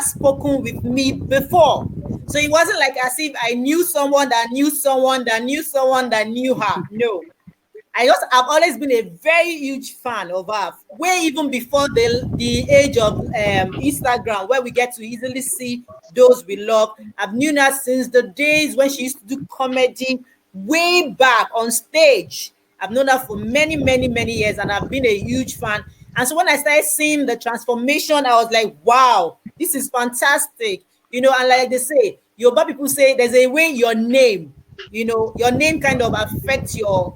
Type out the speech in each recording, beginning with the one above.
spoken with me before. So it wasn't like as if I knew someone that knew someone that knew someone that knew her. No. I've always been a very huge fan of her, way even before the age of Instagram, where we get to easily see those we love. I've known her since the days when she used to do comedy way back on stage. I've known her for many, many, many years, and I've been a huge fan. And so when I started seeing the transformation, I was like, wow, this is fantastic. And like they say, Yoruba people say there's a way your name kind of affects your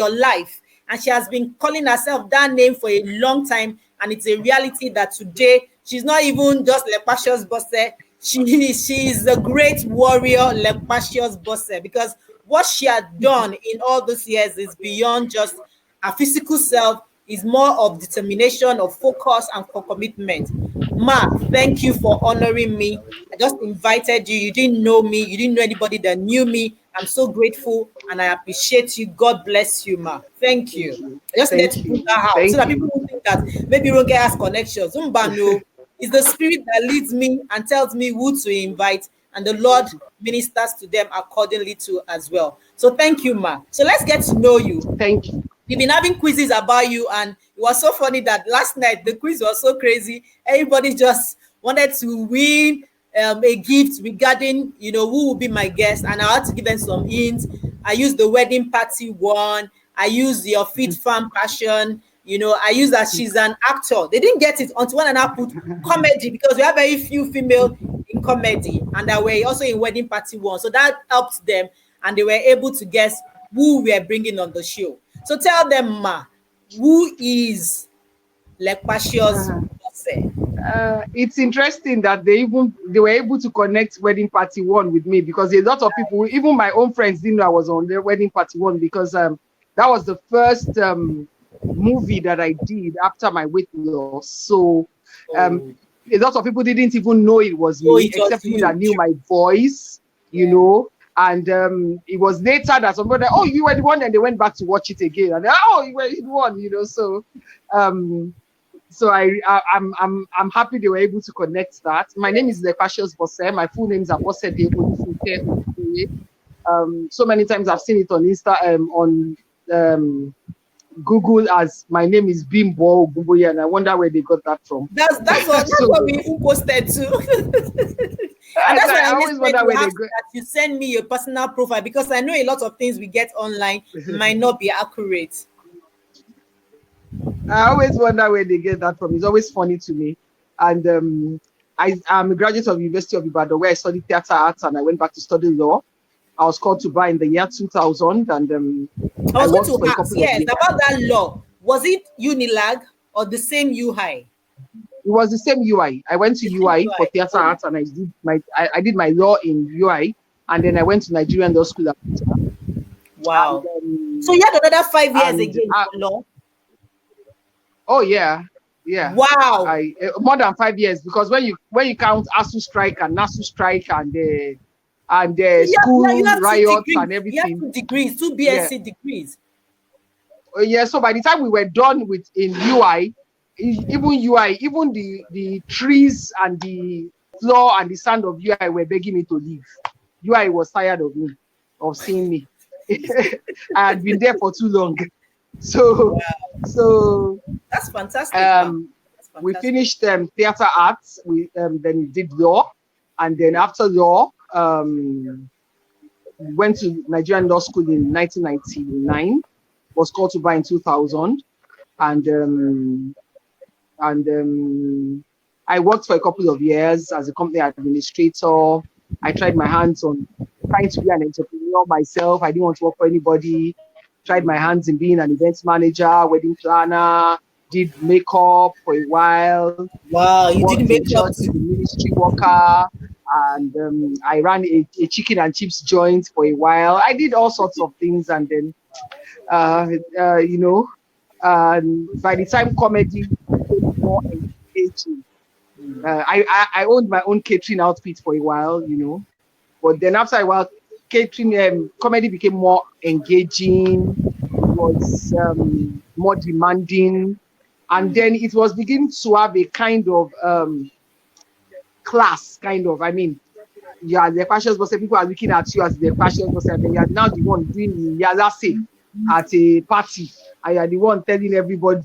life. And she has been calling herself that name for a long time. And it's a reality that today she's not even just Lepacious Bose. She is the great warrior Lepacious Bose, because what she had done in all those years is beyond just her physical self, is more of determination, of focus, and for commitment. Ma, thank you for honoring me. I just invited you. You didn't know me. You didn't know anybody that knew me. I'm so grateful and I appreciate you. God bless you, Ma. Thank you. I just need to put that out so that people don't think that maybe Ronke has connections. No, it's the spirit that leads me and tells me who to invite, and the Lord ministers to them accordingly too as well. So thank you, Ma. So let's get to know you. Thank you. We've been having quizzes about you, and it was so funny that last night the quiz was so crazy. Everybody just wanted to win a gift regarding, who will be my guest, and I had to give them some hints. I used the wedding party one. I used your fit farm passion. I used that she's an actor. They didn't get it until when I put comedy, because we have very few female in comedy, and that were also in wedding party one. So that helped them, and they were able to guess who we are bringing on the show. So tell them, Ma, who is Lepacious Bose? It's interesting that they were able to connect wedding party one with me, because a lot of people, even my own friends, didn't know I was on the wedding party one, because that was the first movie that I did after my weight loss. So a lot of people didn't even know it was me, except people that knew my voice, And it was later that somebody, oh, you were the one, and they went back to watch it again, and oh, you were the one, So I'm happy they were able to connect that. My name is Lepacious Bose. My full name is Abosede Olufunke. So many times I've seen it on on Google as my name is BIMBO OGUNBOYE, and I wonder where they got that from. That's what we posted too. And that's why I always wonder where they go. That you send me your personal profile, because I know a lot of things we get online might not be accurate. I always wonder where they get that from. It's always funny to me. And I'm a graduate of University of Ibadan, where I studied theater arts, and I went back to study law. I was called to bar in the year 2000, and I was going to ask, yes, about that law. Was it Unilag or the same UI? It was the same UI. I went to UI for theater arts, and I did my law in UI, and then I went to Nigerian Law School. Wow! And, so you had another 5 years again for law. Oh yeah. Wow! More than 5 years, because when you count ASU strike and NASU strike and school riots and everything, you have 2 degrees, 2 BSc degrees. Yeah. So by the time we were done in UI. Even the trees and the floor and the sand of UI were begging me to leave. UI was tired of seeing me. I had been there for too long. So that's fantastic. We finished theater arts. We then we did law, and then after law, we went to Nigerian Law School in 1999. Was called to bar in 2000, and I worked for a couple of years as a company administrator. I tried my hands on trying to be an entrepreneur myself. I didn't want to work for anybody. Tried my hands in being an event manager, wedding planner, did makeup for a while. Wow, you did makeup? As a ministry worker, and I ran a chicken and chips joint for a while. I did all sorts of things, and then, by the time comedy became more engaging, I owned my own catering outfit for a while, but then after a while, catering comedy became more engaging, was more demanding, and then it was beginning to have a kind of class, kind of. I mean, you are the Lepacious Bose, people are looking at you as the Lepacious Bose, and then you are now the one doing Yazase at a party, and you are the one telling everybody,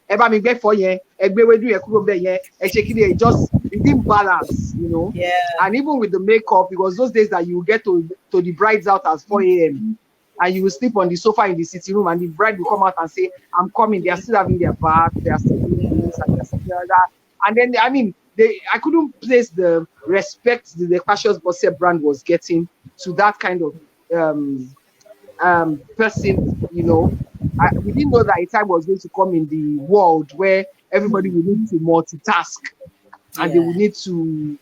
Eba mi gbe for yen, egbe wedu ye kuro be yen, e se kini, just it didn't balance, you know. Yeah. And even with the makeup, it was those days that you get to the bride's out at 4 a.m. and you will sleep on the sofa in the sitting room, and the bride will come out and say, I'm coming. They are still having their bath, they are still doing this, and they are still doing that. And then, I mean, I couldn't place the respect the Lepacious Bose brand was getting to that kind of person, you know. We didn't know that a time was going to come in the world where everybody will need to multitask, and they will need to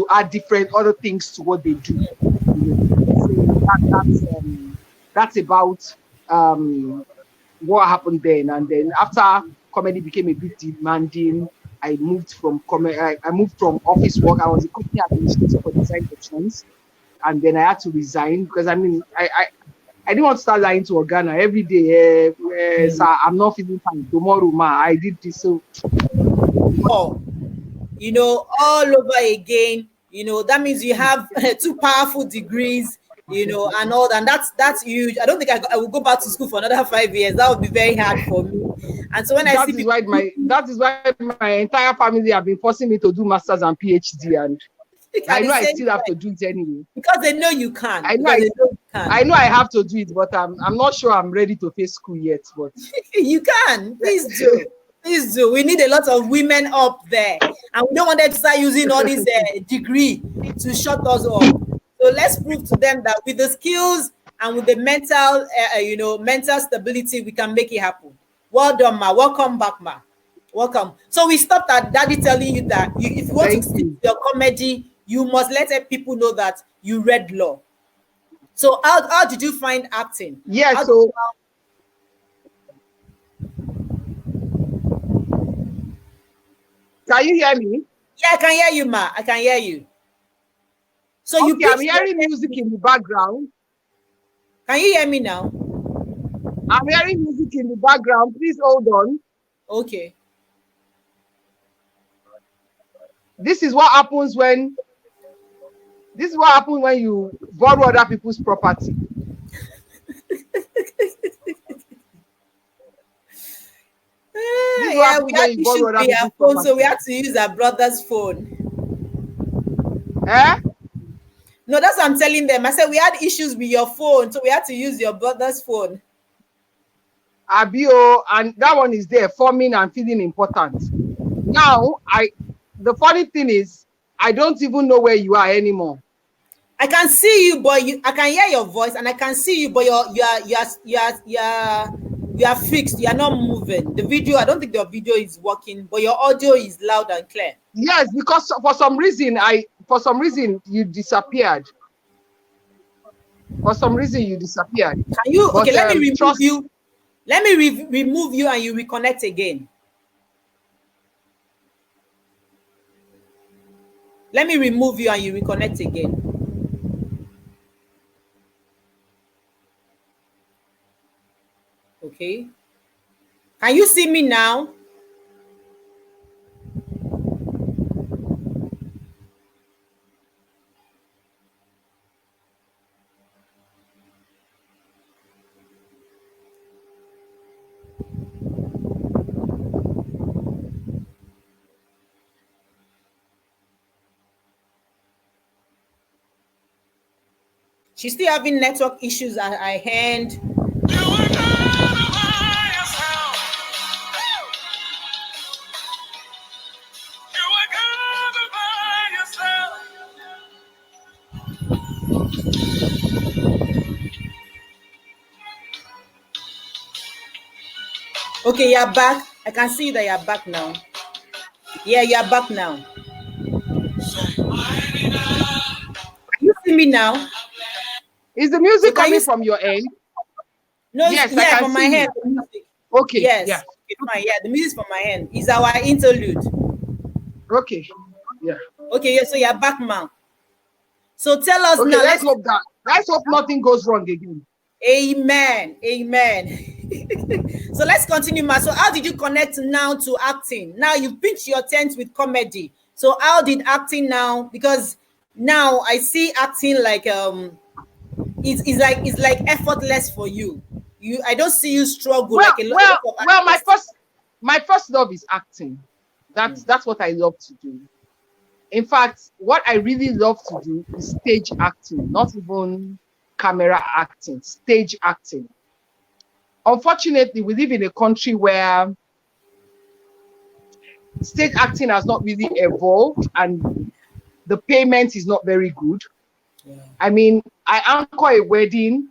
add different other things to what they do. You know? So that's about what happened then. And then after comedy became a bit demanding, I moved from office work. I was a company administrator for design options, and then I had to resign because I mean I didn't want to start lying to Organa every day. Sir, I'm not feeling fine tomorrow, ma. I did this, so you know, all over again. You know, that means you have 2 powerful degrees, you know, and all that. And that's huge. I don't think I will go back to school for another 5 years. That would be very hard for me. And so when I see that is why my entire family have been forcing me to do masters and PhD, and I know I still have to do it anyway. Because they know you can. I know I have to do it, but I'm not sure I'm ready to face school yet. But you can. Please do. Please do. We need a lot of women up there, and we don't want them to start using all this degree to shut us up. So let's prove to them that with the skills and with the mental, mental stability, we can make it happen. Well done, ma. Welcome back, ma. Welcome. So we stopped at Daddy telling you that if you want to stick to your comedy, you must let people know that you read law. So how did you find acting? Yeah, can you hear me? Yeah, I can hear you, ma. I can hear you. So okay, I'm hearing music in the background. Can you hear me now? I'm hearing music in the background. Please hold on. Okay. This is what happens when you borrow other people's property. Yeah, we had issues with our phone, so we had to use our brother's phone. No, that's what I'm telling them. I said we had issues with your phone, so we had to use your brother's phone. Abio, and that one is there forming and feeling important. Now, the funny thing is, I don't even know where you are anymore. I can see you, but I can hear your voice, and I can see you, but you are fixed. You are not moving. The video, I don't think your video is working, but your audio is loud and clear. Yes, because for some reason you disappeared. For some reason you disappeared. Can you? Okay, let me remove you. Let me remove you, and you reconnect again. Let me remove you, and you reconnect again. Okay. Can you see me now? She's still having network issues at her hand. Okay, you're back. I can see that you're back now. Yeah, you're back now. Can you see me now? Is the music coming from your end? No, yes, yeah, from my hand. Okay. Yes. Yeah. Okay, fine. Yeah, the music's from my hand. It's our interlude. Okay. Yeah. Okay, yeah, so you're back, man. So tell us now. Let's hope nothing goes wrong again. Amen. Amen. So let's continue, ma. So how did you connect now to acting? Now you've pitched your tent with comedy. So how did acting now? Because now I see acting like it's like effortless for you. I don't see you struggle Well, like a lot well, of well, artists. my first love is acting. That's what I love to do. In fact, what I really love to do is stage acting, not even camera acting, stage acting. Unfortunately, we live in a country where stage acting has not really evolved and the payment is not very good. Yeah. I mean, I anchor a wedding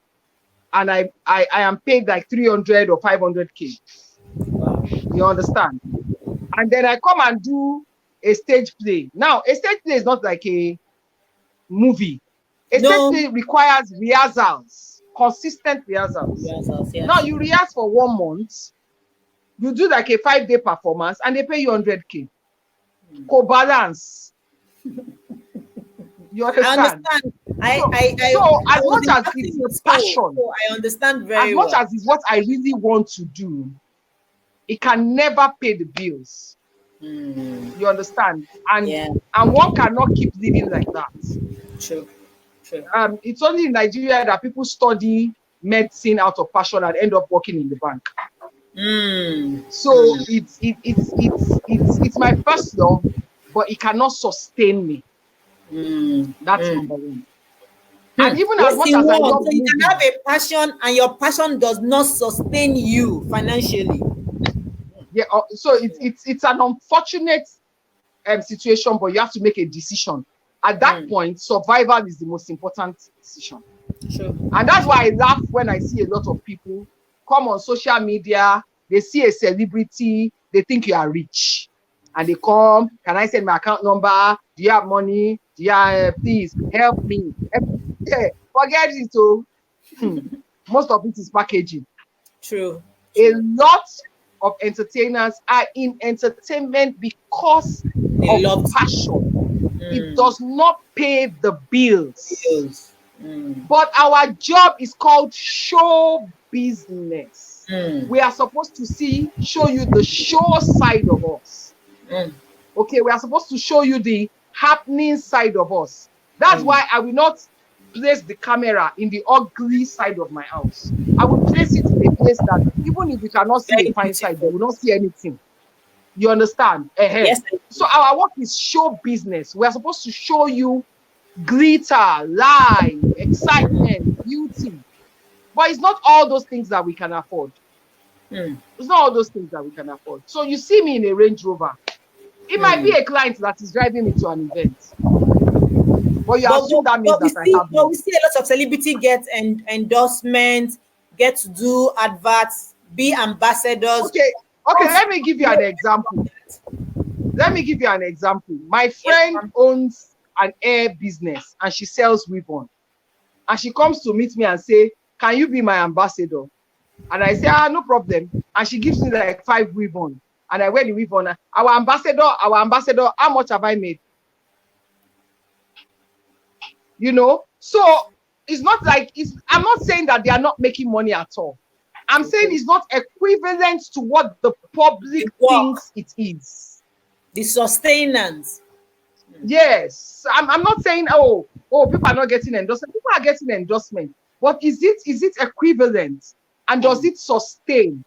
and I am paid like 300 or 500K. Wow. You understand? And then I come and do a stage play. Now, a stage play is not like a movie. A stage No. play requires rehearsals, consistent rehearsals. Yes, yes. Now you rehearse for 1 month, you do like a 5-day performance, and they pay you 100K. Co-balance. You I understand? understand. So I as was much in as acting it's school, passion, so I understand as very much well. as it's what I really want to do, it can never pay the bills. You understand? Yeah. And one cannot keep living like that. True. It's only in Nigeria that people study medicine out of passion and end up working in the bank. So it's my first love, but it cannot sustain me. That's number one. And even as much as I love So you can have movies, a passion and your passion does not sustain you financially. yeah. So it's an unfortunate situation, but you have to make a decision. At that point, survival is the most important decision. True. And that's why I laugh when I see a lot of people come on social media, they see a celebrity, they think you are rich. And they come, can I send my account number? Do you have money? Do you have, please help me? Yeah, forget it. So most of it is packaging. True. A lot of entertainers are in entertainment because They of love passion. It does not pay the bills. skills. But our job is called show business. We are supposed to show you the show side of us. Okay, we are supposed to show you the happening side of us. That's why I will not place the camera in the ugly side of my house. I will place it in a place that even if you cannot see a Very fine side, you beautiful. will not see anything. You understand? Yes. So our work is show business. We are supposed to show you glitter, life, excitement, beauty. But it's not all those things that we can afford. It's not all those things that we can afford. So you see me in a Range Rover. It might be a client that is driving me to an event. But you assume that means that I have money. But we see a lot of celebrity get endorsements, get to do adverts, be ambassadors. Okay, let me give you an example. My friend owns an hair business and she sells ribbon. And she comes to meet me and say, can you be my ambassador? And I say, no problem. And she gives me like 5 ribbon. And I wear the ribbon. Our ambassador, how much have I made? You know? So it's not like, I'm not saying that they are not making money at all. I'm saying it's not equivalent to what the public thinks it is. The sustenance. Yes. I'm not saying, oh, people are not getting endorsement. People are getting endorsement. But is it equivalent? And does it sustain?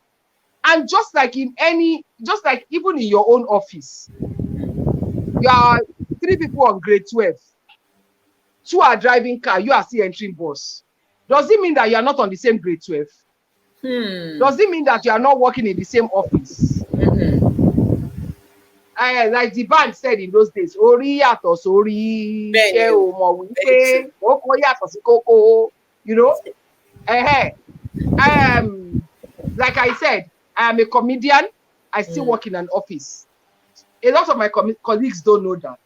And just like even in your own office, you are 3 people on grade 12. 2 are driving car, you are still entering bus. Does it mean that you are not on the same grade 12? Does it mean that you are not working in the same office? Like the band said in those days, Ori yato sori, you know? Like I said, I am a comedian. I still work in an office. A lot of my colleagues don't know that.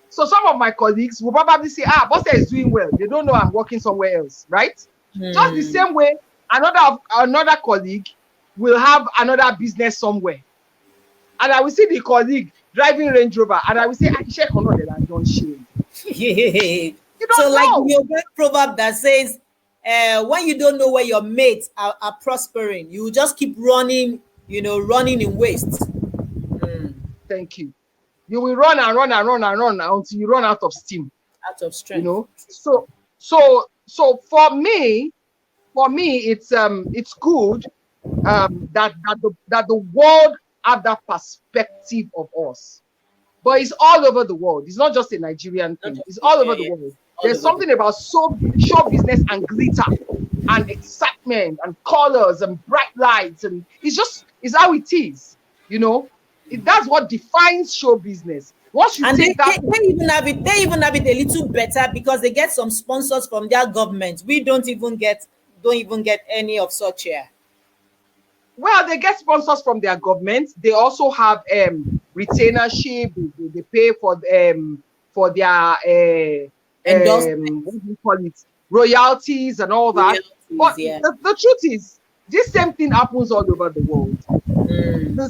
So some of my colleagues will probably say, Boss is doing well. They don't know I'm working somewhere else, right? Just the same way, another colleague will have another business somewhere. And I will see the colleague driving Range Rover, and I will say, I check on that I don't shame. You don't so know. like your proverb that says, when you don't know where your mates are prospering, you just keep running, running in waste. Thank you. You will run and run and run and run until you run out of steam. Out of strength. So for me, it's good that the world have that perspective of us. But it's all over the world. It's not just a Nigerian thing. It's all over the world. There's something about show business and glitter and excitement and colors and bright lights, and it's how it is. That's what defines show business. Once you take that, they even have it a little better because they get some sponsors from their government. We don't even get any of such here. Well, they get sponsors from their government. They also have retainership. They pay for their what do you call it, royalties and all that. But the truth is, this same thing happens all over the world. The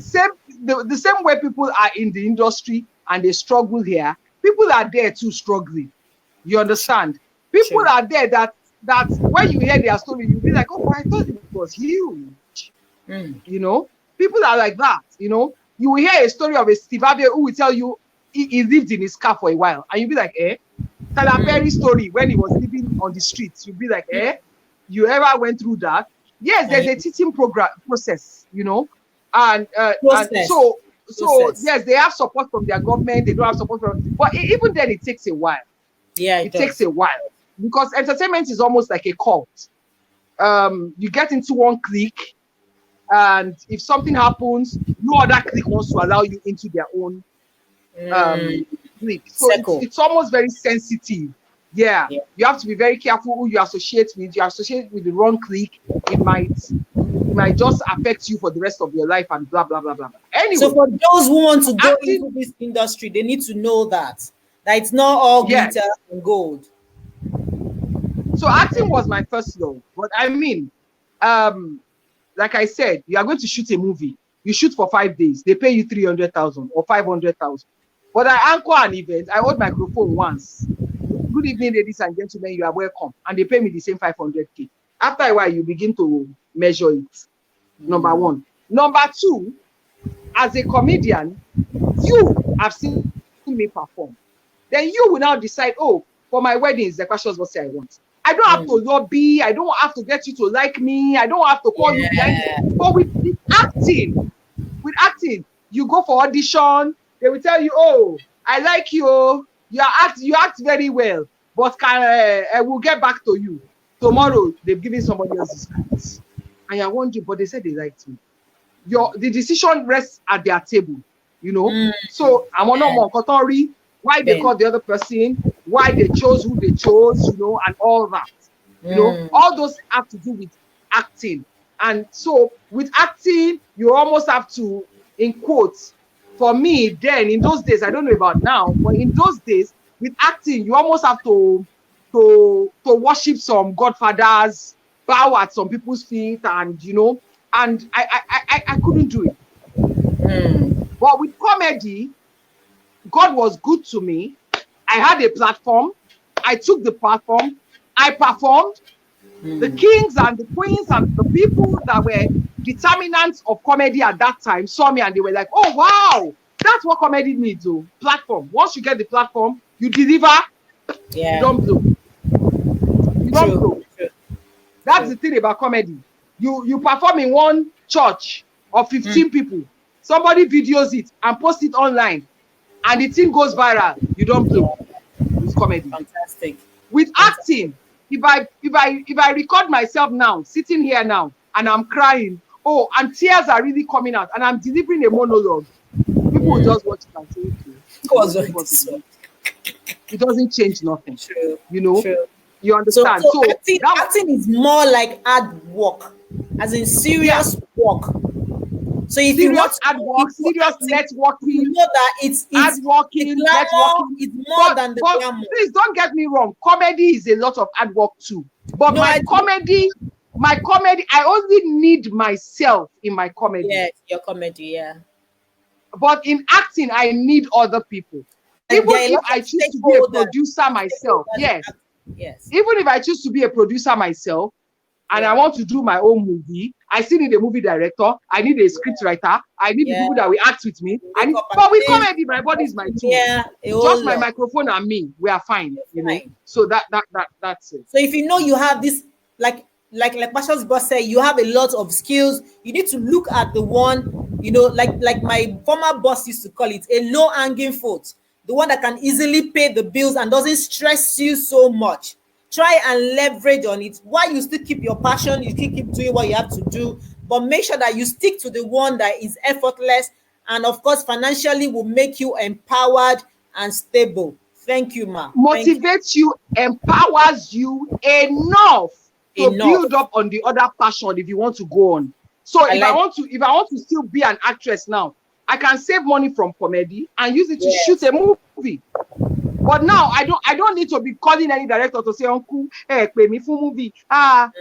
same way people are in the industry and they struggle here, people are there too struggling. You understand? People are there that when you hear their story, you'll be like, oh, I thought it was huge. People are like that. You will hear a story of a Steve Harvey who will tell you he lived in his car for a while, and you'll be like, Tyler Perry's story when he was living on the streets. You'll be like, you ever went through that? Yes, there's a teaching process, and so yes, they have support from their government. They don't have support from, but even then, it takes a while. Yeah, it takes a while because entertainment is almost like a cult. You get into one clique, and if something happens, no other clique wants to allow you into their own clique. So it's almost very sensitive. Yeah, you have to be very careful who you associate with. You associate with the wrong clique, it might just affect you for the rest of your life and blah blah blah blah. Anyway, so for those who want to go into this industry, they need to know that it's not all glitter and gold. So acting was my first love, but I mean, like I said, you are going to shoot a movie. You shoot for 5 days. They pay you 300,000 or 500,000. But I anchor an event. I hold microphone once. Good evening, ladies and gentlemen. You are welcome, and they pay me the same 500K. After a while, you begin to measure it. Number one. Number two, as a comedian, you have seen me perform. Then you will now decide, oh, for my wedding, Lepacious Bose I want. I don't have to lobby. I don't have to get you to like me. I don't have to call you behind. But with acting, you go for audition. They will tell you, oh, I like you. You act very well. But I will get back to you. Tomorrow, they've given somebody else's script. And I want you, but they said they liked me. The decision rests at their table, So I'm on Kotori, why they called the other person, why they chose who they chose, and all that. All those have to do with acting. And so with acting, you almost have to, in quotes, for me, then in those days, I don't know about now, but in those days, with acting, you almost have to worship some godfathers, bow at some people's feet, and and I couldn't do it. But with comedy, God was good to me. I had a platform. I took the platform. I performed. The kings and the queens and the people that were determinants of comedy at that time saw me and they were like, oh, wow, that's what comedy needs, platform. Once you get the platform, you deliver, you don't blow. You don't blow. That's the thing about comedy. You perform in one church of 15 people. Somebody videos it and posts it online, and the thing goes viral. You don't blow. It's comedy. Fantastic. With acting, if I record myself now, sitting here now, and I'm crying, and tears are really coming out, and I'm delivering a monologue, people will just watch it and say, okay. It doesn't change nothing. True. True. You understand? So acting is more like hard work, as in serious work. So if you want hard work, serious networking, you know that it's hard working, networking. It's more than the glamour. Please don't get me wrong. Comedy is a lot of hard work too. But my comedy, I only need myself in my comedy. Yes, your comedy, yeah. But in acting, I need other people. Even if I choose to be a producer myself, yes. Yes. Even if I choose to be a producer myself, and I want to do my own movie, I still need a movie director. I need a script writer. I need the people that will act with me. But with comedy, my body is my tool. Yeah, Just my microphone and me, we are fine. You know. So that's it. So if you know you have this, like Lepacious Bose said, you have a lot of skills. You need to look at the one, like my former boss used to call it, a low hanging fruit, the one that can easily pay the bills and doesn't stress you so much. Try and leverage on it while you still keep your passion, you still keep doing what you have to do, but make sure that you stick to the one that is effortless and of course financially will make you empowered and stable. Thank you, ma. Motivates you, empowers you enough to build up on the other passion if you want to go on. So if I want to still be an actress now, I can save money from comedy and use it to shoot a movie. But now I don't need to be calling any director to say, Uncle, hey, pay me for movie.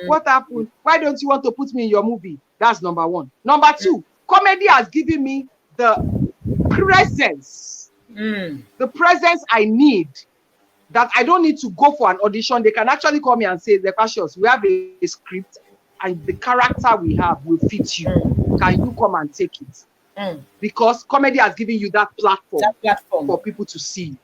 What happened? Why don't you want to put me in your movie? That's number one. Number two, comedy has given me the presence. The presence I need, that I don't need to go for an audition. They can actually call me and say, Lepacious, we have a script and the character we have will fit you. Can you come and take it? Because comedy has given you that platform for people to see.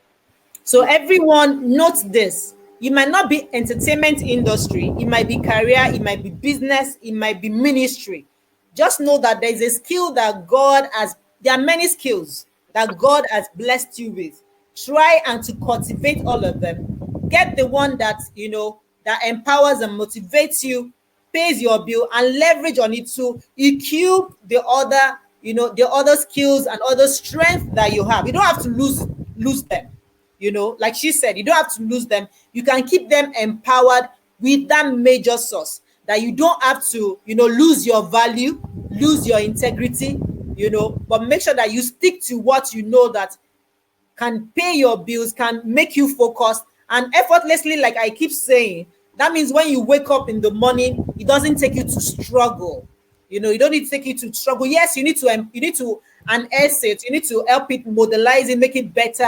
So everyone note this. You might not be entertainment industry. It might be career. It might be business. It might be ministry. Just know that there is a skill that God has. There are many skills that God has blessed you with. Try and to cultivate all of them. Get the one that that empowers and motivates you, pays your bill, and leverage on it to equip the other the other skills and other strength that you have. You don't have to lose them. Like she said, you don't have to lose them. You can keep them empowered with that major source, that you don't have to lose your value, lose your integrity, but make sure that you stick to what that can pay your bills, can make you focus and effortlessly. Like I keep saying, that means when you wake up in the morning, it doesn't take you to struggle. You don't need to take you to struggle. Yes, you need to enhance it. You need to help it, modelize it, make it better,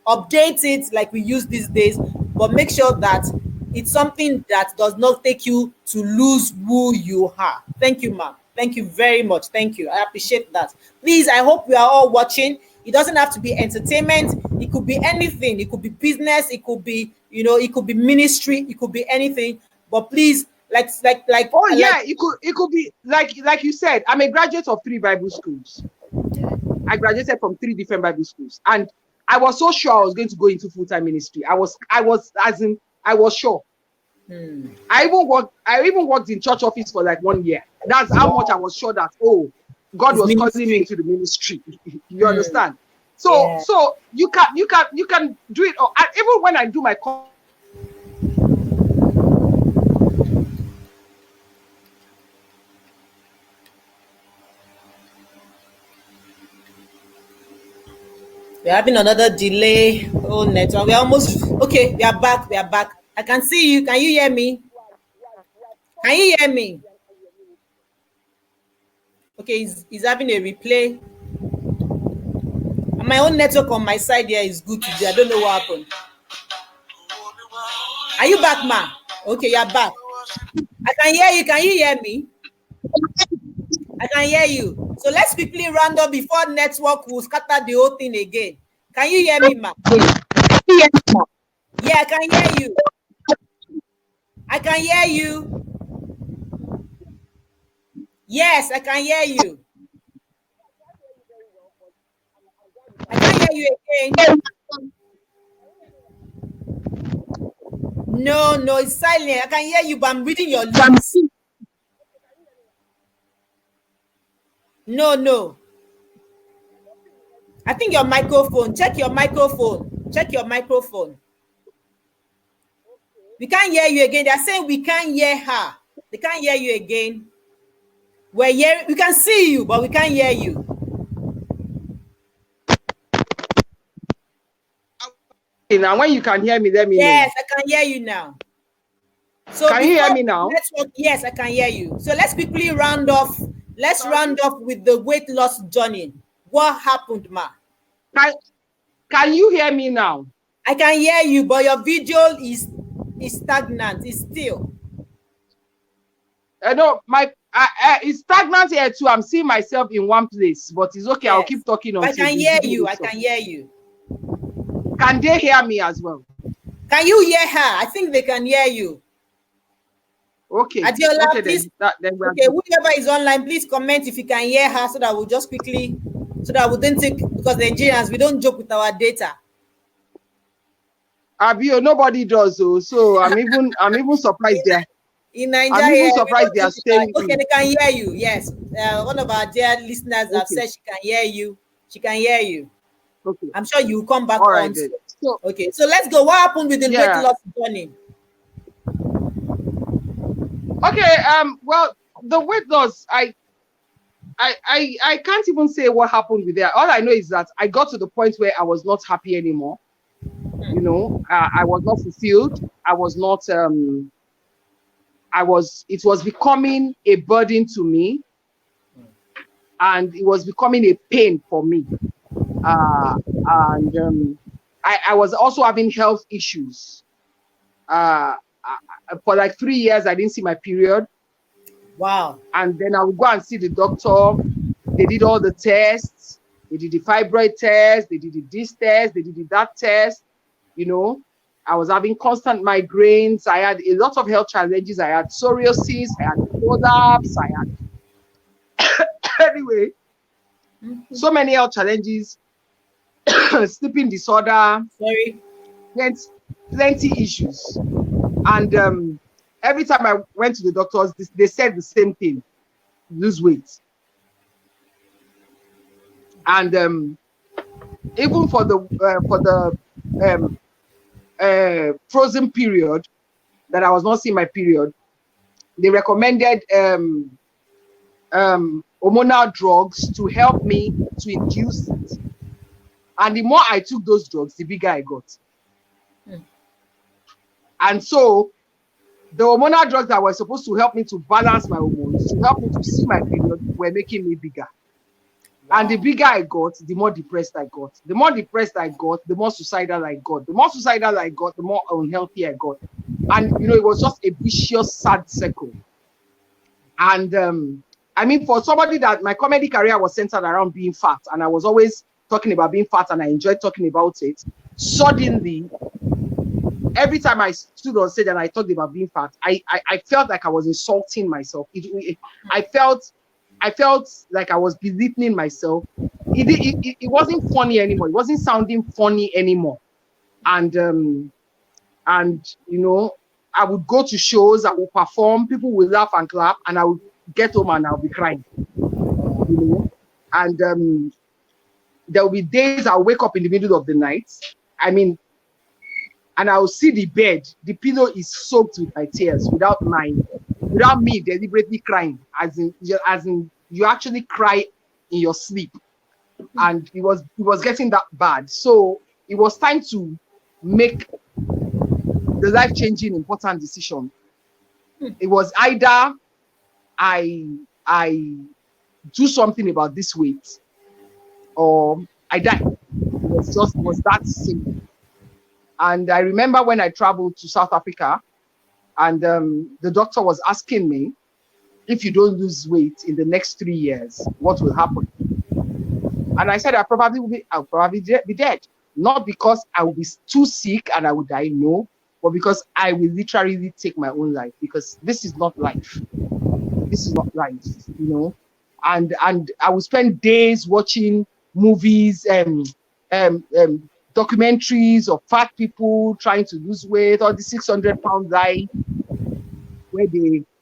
update it like we use these days, but make sure that it's something that does not take you to lose who you are. Thank you, ma'am. Thank you very much. Thank you. I appreciate that. Please, I hope we are all watching. It doesn't have to be entertainment. It could be anything. It could be business. It could be, it could be ministry. It could be anything. But please, like. Oh yeah, it could be like you said. I'm a graduate of 3 Bible schools. I graduated from 3 different Bible schools, and I was so sure I was going to go into full-time ministry. I was sure. I even worked in church office for like 1 year. That's how much I was sure that God was calling me into the ministry. You understand? So you can do it. Even when I do my we're having another delay. Oh, network. We're almost okay. We are back. I can see you. Can you hear me? Can you hear me? Okay, he's having a replay. And my own network on my side here is good today. I don't know what happened. Are you back, ma? Okay, you're back. I can hear you. Can you hear me? I can hear you. So let's quickly round up before network will scatter the whole thing again. Can you hear me, ma? Yeah, I can hear you. I can hear you. Yes, I can hear you. I can't hear you again. No, it's silent. I can hear you, but I'm reading your lips. No. I think your microphone. Check your microphone. We can't hear you again. They're saying we can't hear her. They can't hear you again. We can see you, but we can't hear you. Now, when you can hear me, let me know. Yes, I can hear you now. So can you hear me now? Yes, I can hear you. So let's quickly round off. Let's round off with the weight loss journey. What happened, ma? Can you hear me now? I can hear you, but your video is stagnant. It's still. I know it's stagnant here too. I'm seeing myself in one place, but it's okay. I'll Yes. keep talking I until can the hear video you. I wakes up. can hear you. Can they hear me as well? Can you hear her? I think they can hear you. Okay. Adiola, Okay please. then we are Okay, good. whoever is online, please comment if you can hear her so that we'll just quickly, so that we don't take, because Nigerians, we don't joke with our data. Abio, nobody does though. So I'm even surprised there. In I'm Nigeria, even we surprised don't they are joke with our, staying okay, in. they can hear you. Yes. One of our dear listeners have Okay. said she can hear you. She can hear you. Okay. I'm sure you will come back All right on. then. So Okay, so let's go. What happened with the weight yeah. loss journey? Okay. Well, the weight loss, I can't even say what happened with that. All I know is that I got to the point where I was not happy anymore. You know, I was not fulfilled. I was not it was becoming a burden to me, and it was becoming a pain for me. And I was also having health issues. For like 3 years, I didn't see my period. Wow. And then I would go and see the doctor. They did all the tests. They did the fibroid test. They did this test. They did that test. You know, I was having constant migraines. I had a lot of health challenges. I had psoriasis. I had prolapse. Anyway, so many health challenges, sleeping disorder, Sorry. plenty issues. And every time I went to the doctors, they said the same thing: lose weight. And even for the frozen period that I was not seeing my period, they recommended hormonal drugs to help me to induce it. And the more I took those drugs, the bigger I got. And so the hormonal drugs that were supposed to help me to balance my hormones, to help me to see my period, were making me bigger. Wow. And the bigger I got, the more depressed I got. The more depressed I got, the more suicidal I got. The more suicidal I got, the more unhealthy I got. And, you know, it was just a vicious, sad circle. And I mean, for somebody that my comedy career was centered around being fat, and I was always talking about being fat, and I enjoyed talking about it, suddenly, every time I stood on stage and I talked about being fat, I felt like I was insulting myself. I felt like I was belittling myself. It wasn't funny anymore. It wasn't sounding funny anymore. And you know, I would go to shows, I would perform, people would laugh and clap, and I would get home and I'll be crying. You know, and there will be days I'll wake up in the middle of the night. I mean, and I'll see the bed, the pillow is soaked with my tears without me deliberately crying, as in you actually cry in your sleep. And it was getting that bad. So it was time to make the life-changing important decision. It was either I do something about this weight, or I die. It was that simple. And I remember when I traveled to South Africa, and the doctor was asking me, if you don't lose weight in the next 3 years, what will happen? And I said, I'll probably be dead. Not because I will be too sick and I will die, no, but because I will literally take my own life, because this is not life. This is not life, you know. And I will spend days watching movies and documentaries of fat people trying to lose weight, or the 600-pound guy,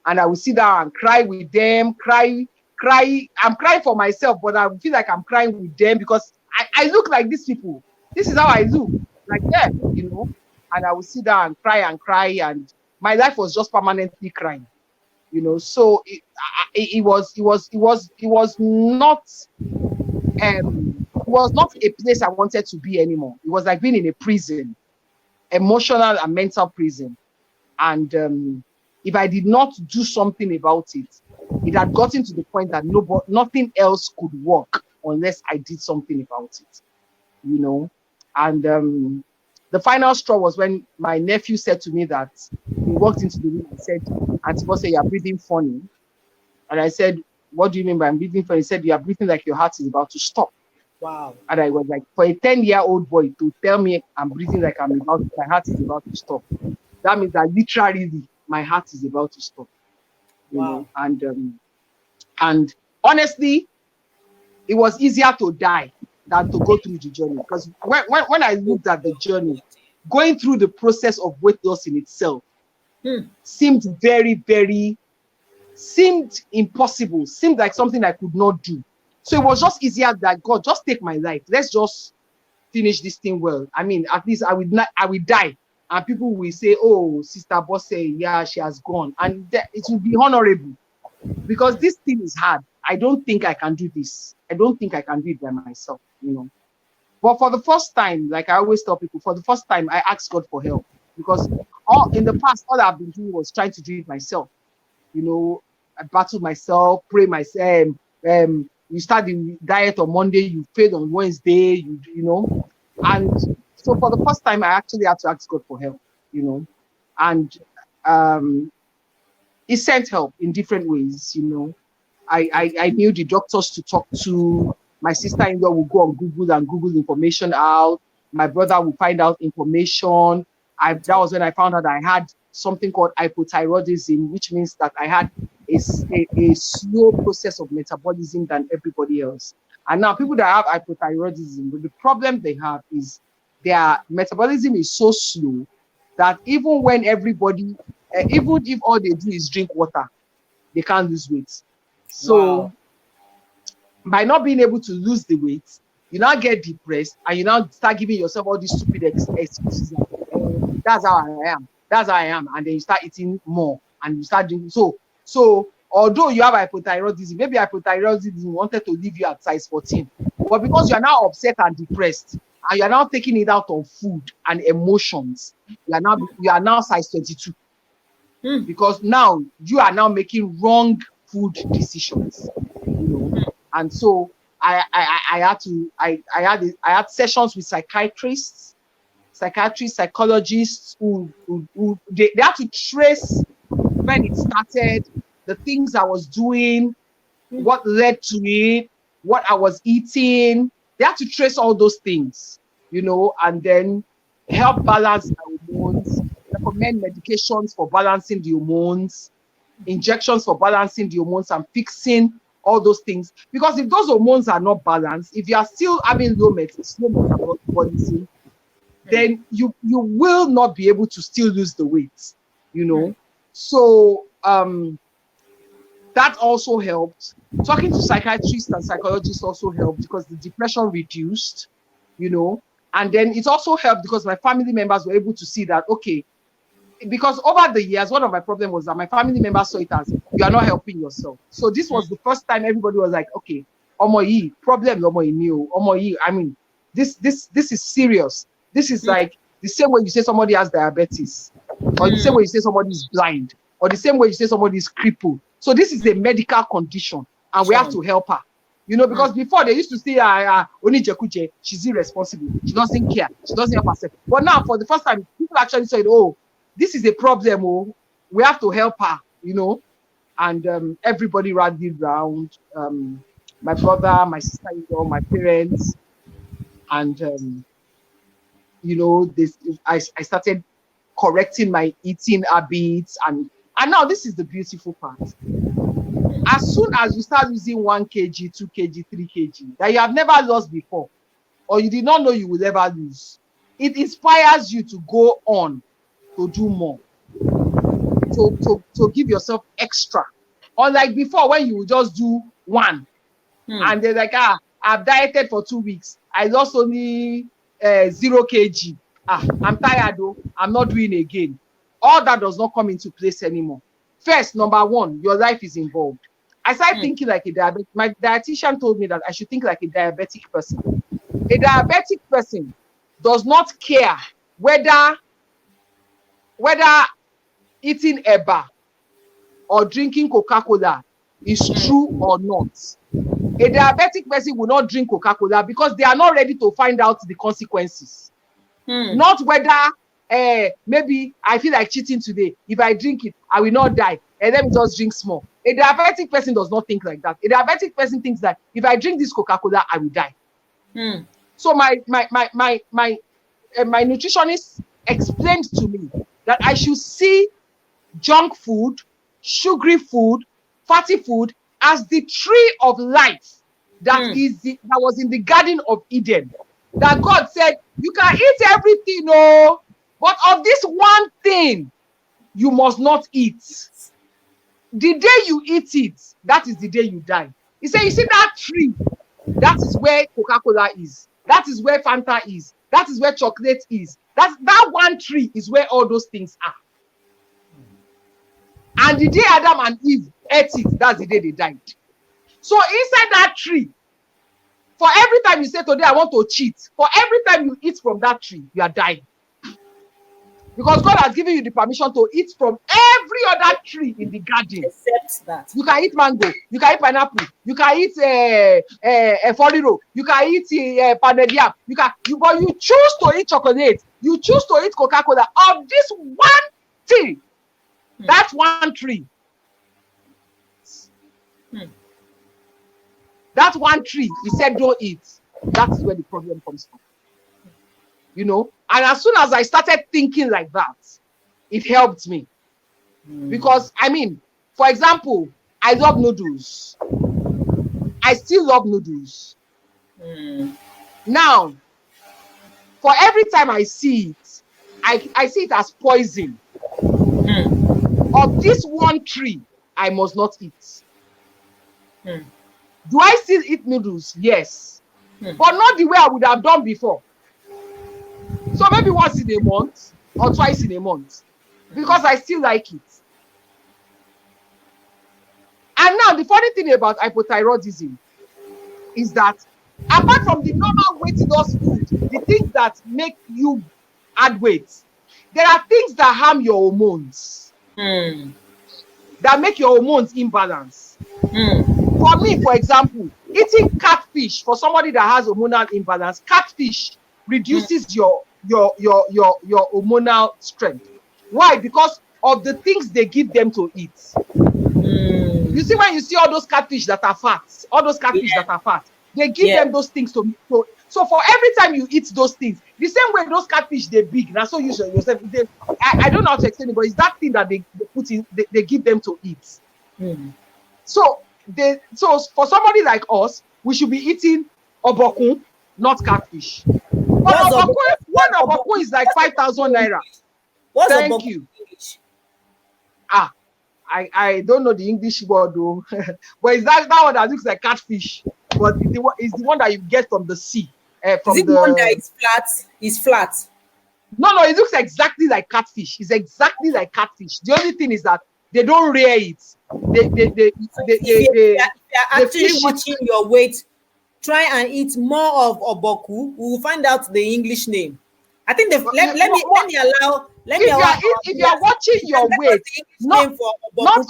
and I will sit down and cry with them, cry. I'm crying for myself, but I feel like I'm crying with them because I look like these people. This is how I look, like them, you know. And I will sit down and cry, and my life was just permanently crying, you know. So it was not a place I wanted to be anymore. It was like being in a prison, emotional and mental prison. And if I did not do something about it, it had gotten to the point that nothing else could work unless I did something about it, you know. And The final straw was when my nephew said to me that he walked into the room and said, Auntie Bose, you are breathing funny. And I said, what do you mean by I'm breathing funny? He said, you are breathing like your heart is about to stop. Wow. And I was like, for a 10-year-old boy to tell me I'm breathing like my heart is about to stop. That means that literally my heart is about to stop. You Wow. know, and honestly, it was easier to die than to go through the journey. Because when I looked at the journey, going through the process of weight loss in itself seemed seemed impossible, seemed like something I could not do. So it was just easier that God, just take my life. Let's just finish this thing well. I mean, at least I will die. And people will say, oh, Sister Bose, yeah, she has gone. And it will be honorable. Because this thing is hard. I don't think I can do this. I don't think I can do it by myself, you know. But for the first time, like I always tell people, for the first time, I asked God for help. Because in the past, all I've been doing was trying to do it myself. You know, I battle myself, pray myself. You start the diet on Monday, you fail on Wednesday, you know. And so for the first time, I actually had to ask God for help, you know. And he sent help in different ways, you know. I knew the doctors to talk to. My sister-in-law would go on Google and Google information out. My brother would find out information. That was when I found out I had something called hypothyroidism, which means that I had a slow process of metabolism than everybody else. And now people that have hypothyroidism, the problem they have is their metabolism is so slow that even when everybody, even if all they do is drink water, they can't lose weight. So by not being able to lose the weight, you now get depressed and you now start giving yourself all these stupid excuses. That's how I am. That's how I am. And then you start eating more and you start drinking. So although you have hypothyroidism, maybe hypothyroidism wanted to leave you at size 14, but because you are now upset and depressed and you are now taking it out on food and emotions, you are now size 22. Because now you are now making wrong food decisions, you know. And so I had sessions with psychiatrists, psychologists who they had to trace when it started, the things I was doing, what led to it, what I was eating. They had to trace all those things, you know, and then help balance my hormones, recommend medications for balancing the hormones, injections for balancing the hormones and fixing all those things. Because if those hormones are not balanced, if you are still having slow metabolism, then you will not be able to still lose the weight, you know. So that also helped. Talking to psychiatrists and psychologists also helped because the depression reduced, you know. And then it also helped because my family members were able to see that, okay, because over the years, one of my problems was that my family members saw it as you are not helping yourself. So this was the first time everybody was like, okay, Omoyi, problem Omoyi new, Omoyi. I mean, this is serious. This is like the same way you say somebody has diabetes, or the same way you say somebody is blind, or the same way you say somebody is crippled. So this is a medical condition, and we have to help her. You know, because before they used to say, only Jekuche, she's irresponsible, she doesn't care, she doesn't help herself. But now, for the first time, people actually said, oh, this is a problem, oh, we have to help her, you know. And everybody rallied around, my brother, my sister-in-law, my parents, and you know, I started correcting my eating habits, and now this is the beautiful part. As soon as you start losing 1 kg, 2 kg, 3 kg that you have never lost before, or you did not know you will ever lose, it inspires you to go on to do more, to give yourself extra. Unlike before, when you would just do one, and they're like, I've dieted for 2 weeks, I lost only 0 kg. I'm tired though, I'm not doing again. All that does not come into place anymore. First, number one, your life is involved. I started thinking like a diabetic. My dietitian told me that I should think like a diabetic person. A diabetic person does not care whether eating eba or drinking Coca-Cola is true or not. A diabetic person will not drink Coca-Cola because they are not ready to find out the consequences. Not whether maybe I feel like cheating today. If I drink it, I will not die. And let me just drink small. A diabetic person does not think like that. A diabetic person thinks that if I drink this Coca-Cola, I will die. So my nutritionist explained to me that I should see junk food, sugary food, fatty food as the tree of life that was in the Garden of Eden. That God said, you can eat everything, oh, but of this one thing, you must not eat. The day you eat it, that is the day you die. He said, you see that tree? That is where Coca-Cola is. That is where Fanta is. That is where chocolate is. That one tree is where all those things are. And the day Adam and Eve ate it, that's the day they died. So inside that tree, for every time you say today I want to cheat, for every time you eat from that tree, you are dying. Because God has given you the permission to eat from every other tree in the garden. Except that. You can eat mango, you can eat pineapple, you can eat foriro, you can eat pounded yam, but you choose to eat chocolate, you choose to eat Coca-Cola of this one thing, that one tree. That one tree, he said, don't eat. That is where the problem comes from. You know, and as soon as I started thinking like that, it helped me. Because, I mean, for example, I love noodles. I still love noodles. Now, for every time I see it, I see it as poison. Of this one tree, I must not eat. Do I still eat noodles? Yes. But not the way I would have done before. So maybe once in a month or twice in a month. Because I still like it. And now the funny thing about hypothyroidism is that apart from the normal weight loss food, the things that make you add weight, there are things that harm your hormones. That make your hormones imbalance. For me, for example, eating catfish, for somebody that has hormonal imbalance, catfish reduces your hormonal strength. Why? Because of the things they give them to eat. You see, when you see all those catfish that are fat, they give them those things to so for every time you eat those things, the same way those catfish, they're big. Now, so you yourself, I don't know how to explain it, but it's that thing that they put in, they give them to eat. So for somebody like us, we should be eating obokun, not catfish. But one obokun is like 5,000 naira. Thank you. I don't know the English word though, but it's that one that looks like catfish, but it's the one that you get from the sea. From the one that is flat? Is flat. No, it looks exactly like catfish. It's exactly like catfish. The only thing is that they don't rear it. If you're actually watching your weight, try and eat more of oboku. We will find out the English name. I think let me allow. If you are watching your weight, not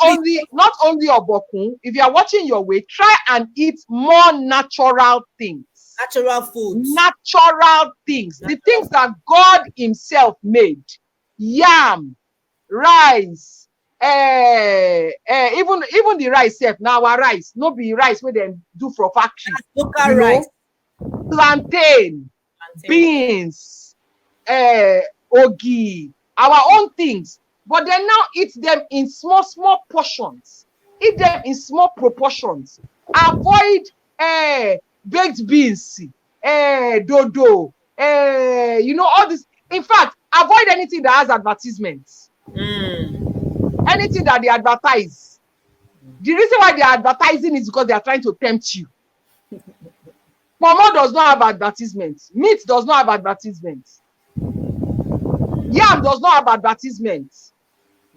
only obokun, if you are watching your weight, try and eat more natural things. Natural foods. Natural things. The things that God himself made. Yam, rice, even the rice self. Now our rice, no be rice where they do for factory. Local rice. Plantain, beans, ogi, our own things. But they now eat them in small Portions. Eat them in small proportions. Avoid baked beans, dodo, all this. In fact, avoid anything that has advertisements. Anything that they advertise. The reason why they are advertising is because they are trying to tempt you. Momo does not have advertisements. Meat does not have advertisements. Yam does not have advertisements.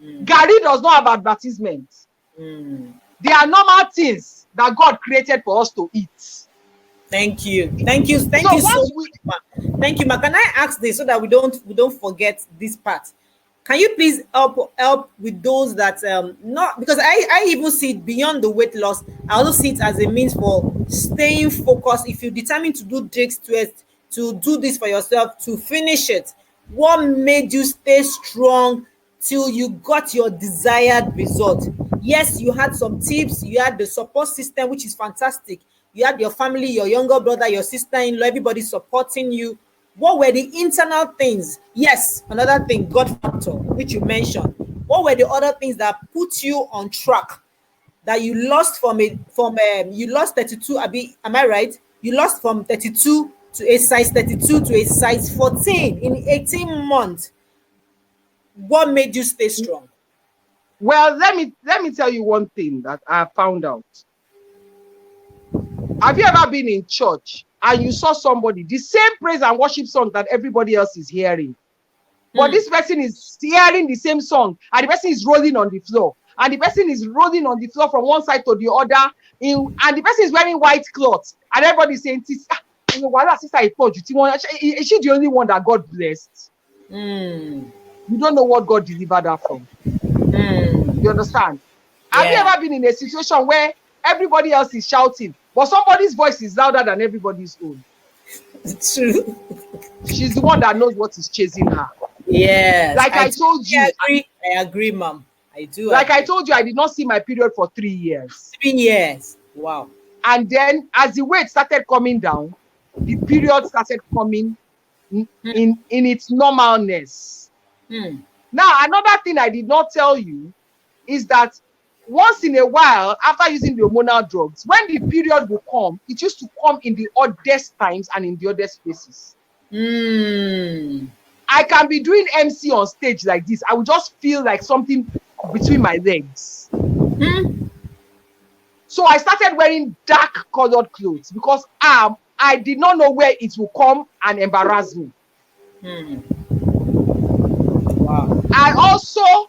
Gari does not have advertisements. They are normal things that God created for us to eat. Thank you so much. Thank you, ma. Can I ask this so that we don't forget this part? Can you please help with those that not, because I even see it beyond the weight loss. I also see it as a means for staying focused. If you determine to do to do this for yourself, to finish it? What made you stay strong till you got your desired result? Yes, you had some tips, you had the support system, which is fantastic. You had your family, your younger brother, your sister-in-law, everybody supporting you. What were the internal things? Yes, another thing, God factor, which you mentioned. What were the other things that put you on track, that you lost you lost 32, am I right? You lost from 32 to a size 32 to a size 14 in 18 months. What made you stay strong? Well, let me tell you one thing that I found out. Have you ever been in church and you saw somebody, the same praise and worship song that everybody else is hearing, but this person is hearing the same song and the person is rolling on the floor, and the person is rolling on the floor from one side to the other, and the person is wearing white clothes, and everybody is saying, sister, is she the only one that God blessed? You don't know what God delivered her from. You understand? Yeah. Have you ever been in a situation where everybody else is shouting, but somebody's voice is louder than everybody's own? It's true. She's the one that knows what is chasing her. Yes. Like I told you. I agree, ma'am. I do. Like I told you, I did not see my period for 3 years. 3 years. Wow. And then as the weight started coming down, the period started coming in its normalness. Now, another thing I did not tell you is that once in a while, after using the hormonal drugs, when the period will come, it used to come in the oddest times and in the oddest places. I can be doing MC on stage like this. I would just feel like something between my legs. So I started wearing dark colored clothes because I did not know where it will come and embarrass me. Wow. I also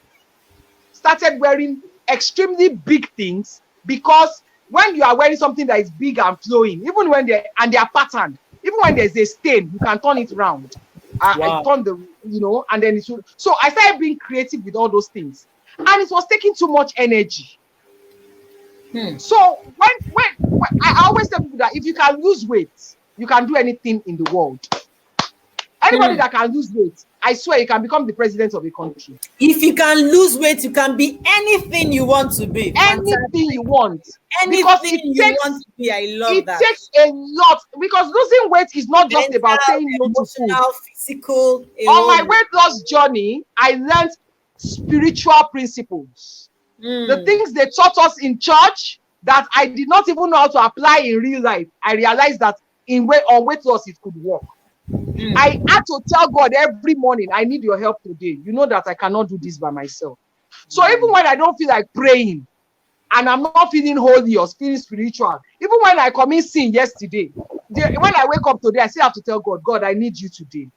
started wearing extremely big things, because when you are wearing something that is big and flowing, even when they are patterned, even when there's a stain, you can turn it around. I turned and then it should. So I started being creative with all those things, and it was taking too much energy. So when I always tell people that if you can lose weight, you can do anything in the world. Anybody that can lose weight, I swear you can become the president of a country. If you can lose weight, you can be anything you want to be. Anything you want. Anything you want to be. I love that. It takes a lot, because losing weight is not just about saying no to food. Physical. On my weight loss journey, I learned spiritual principles. The things they taught us in church that I did not even know how to apply in real life. I realized that on weight loss, it could work. I had to tell God every morning, I need your help today. You know that I cannot do this by myself. So even when I don't feel like praying, and I'm not feeling holy or feeling spiritual, even when I commit sin yesterday, when I wake up today, I still have to tell God, God, I need you today.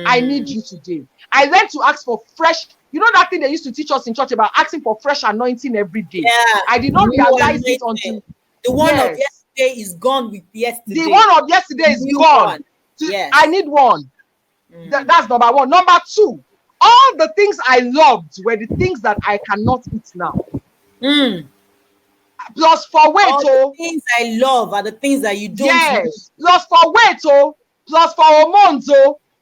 I need you today. I learned to ask for fresh, you know that thing they used to teach us in church about asking for fresh anointing every day. Yeah. I did not realize it until the one of yesterday is gone with yesterday. The one of yesterday is gone. Yes. I need one. That's number one. Number two, all the things I loved were the things that I cannot eat now. Plus for weight, all the things I love are the things that you don't. Yes. Plus for weight, plus for hormones,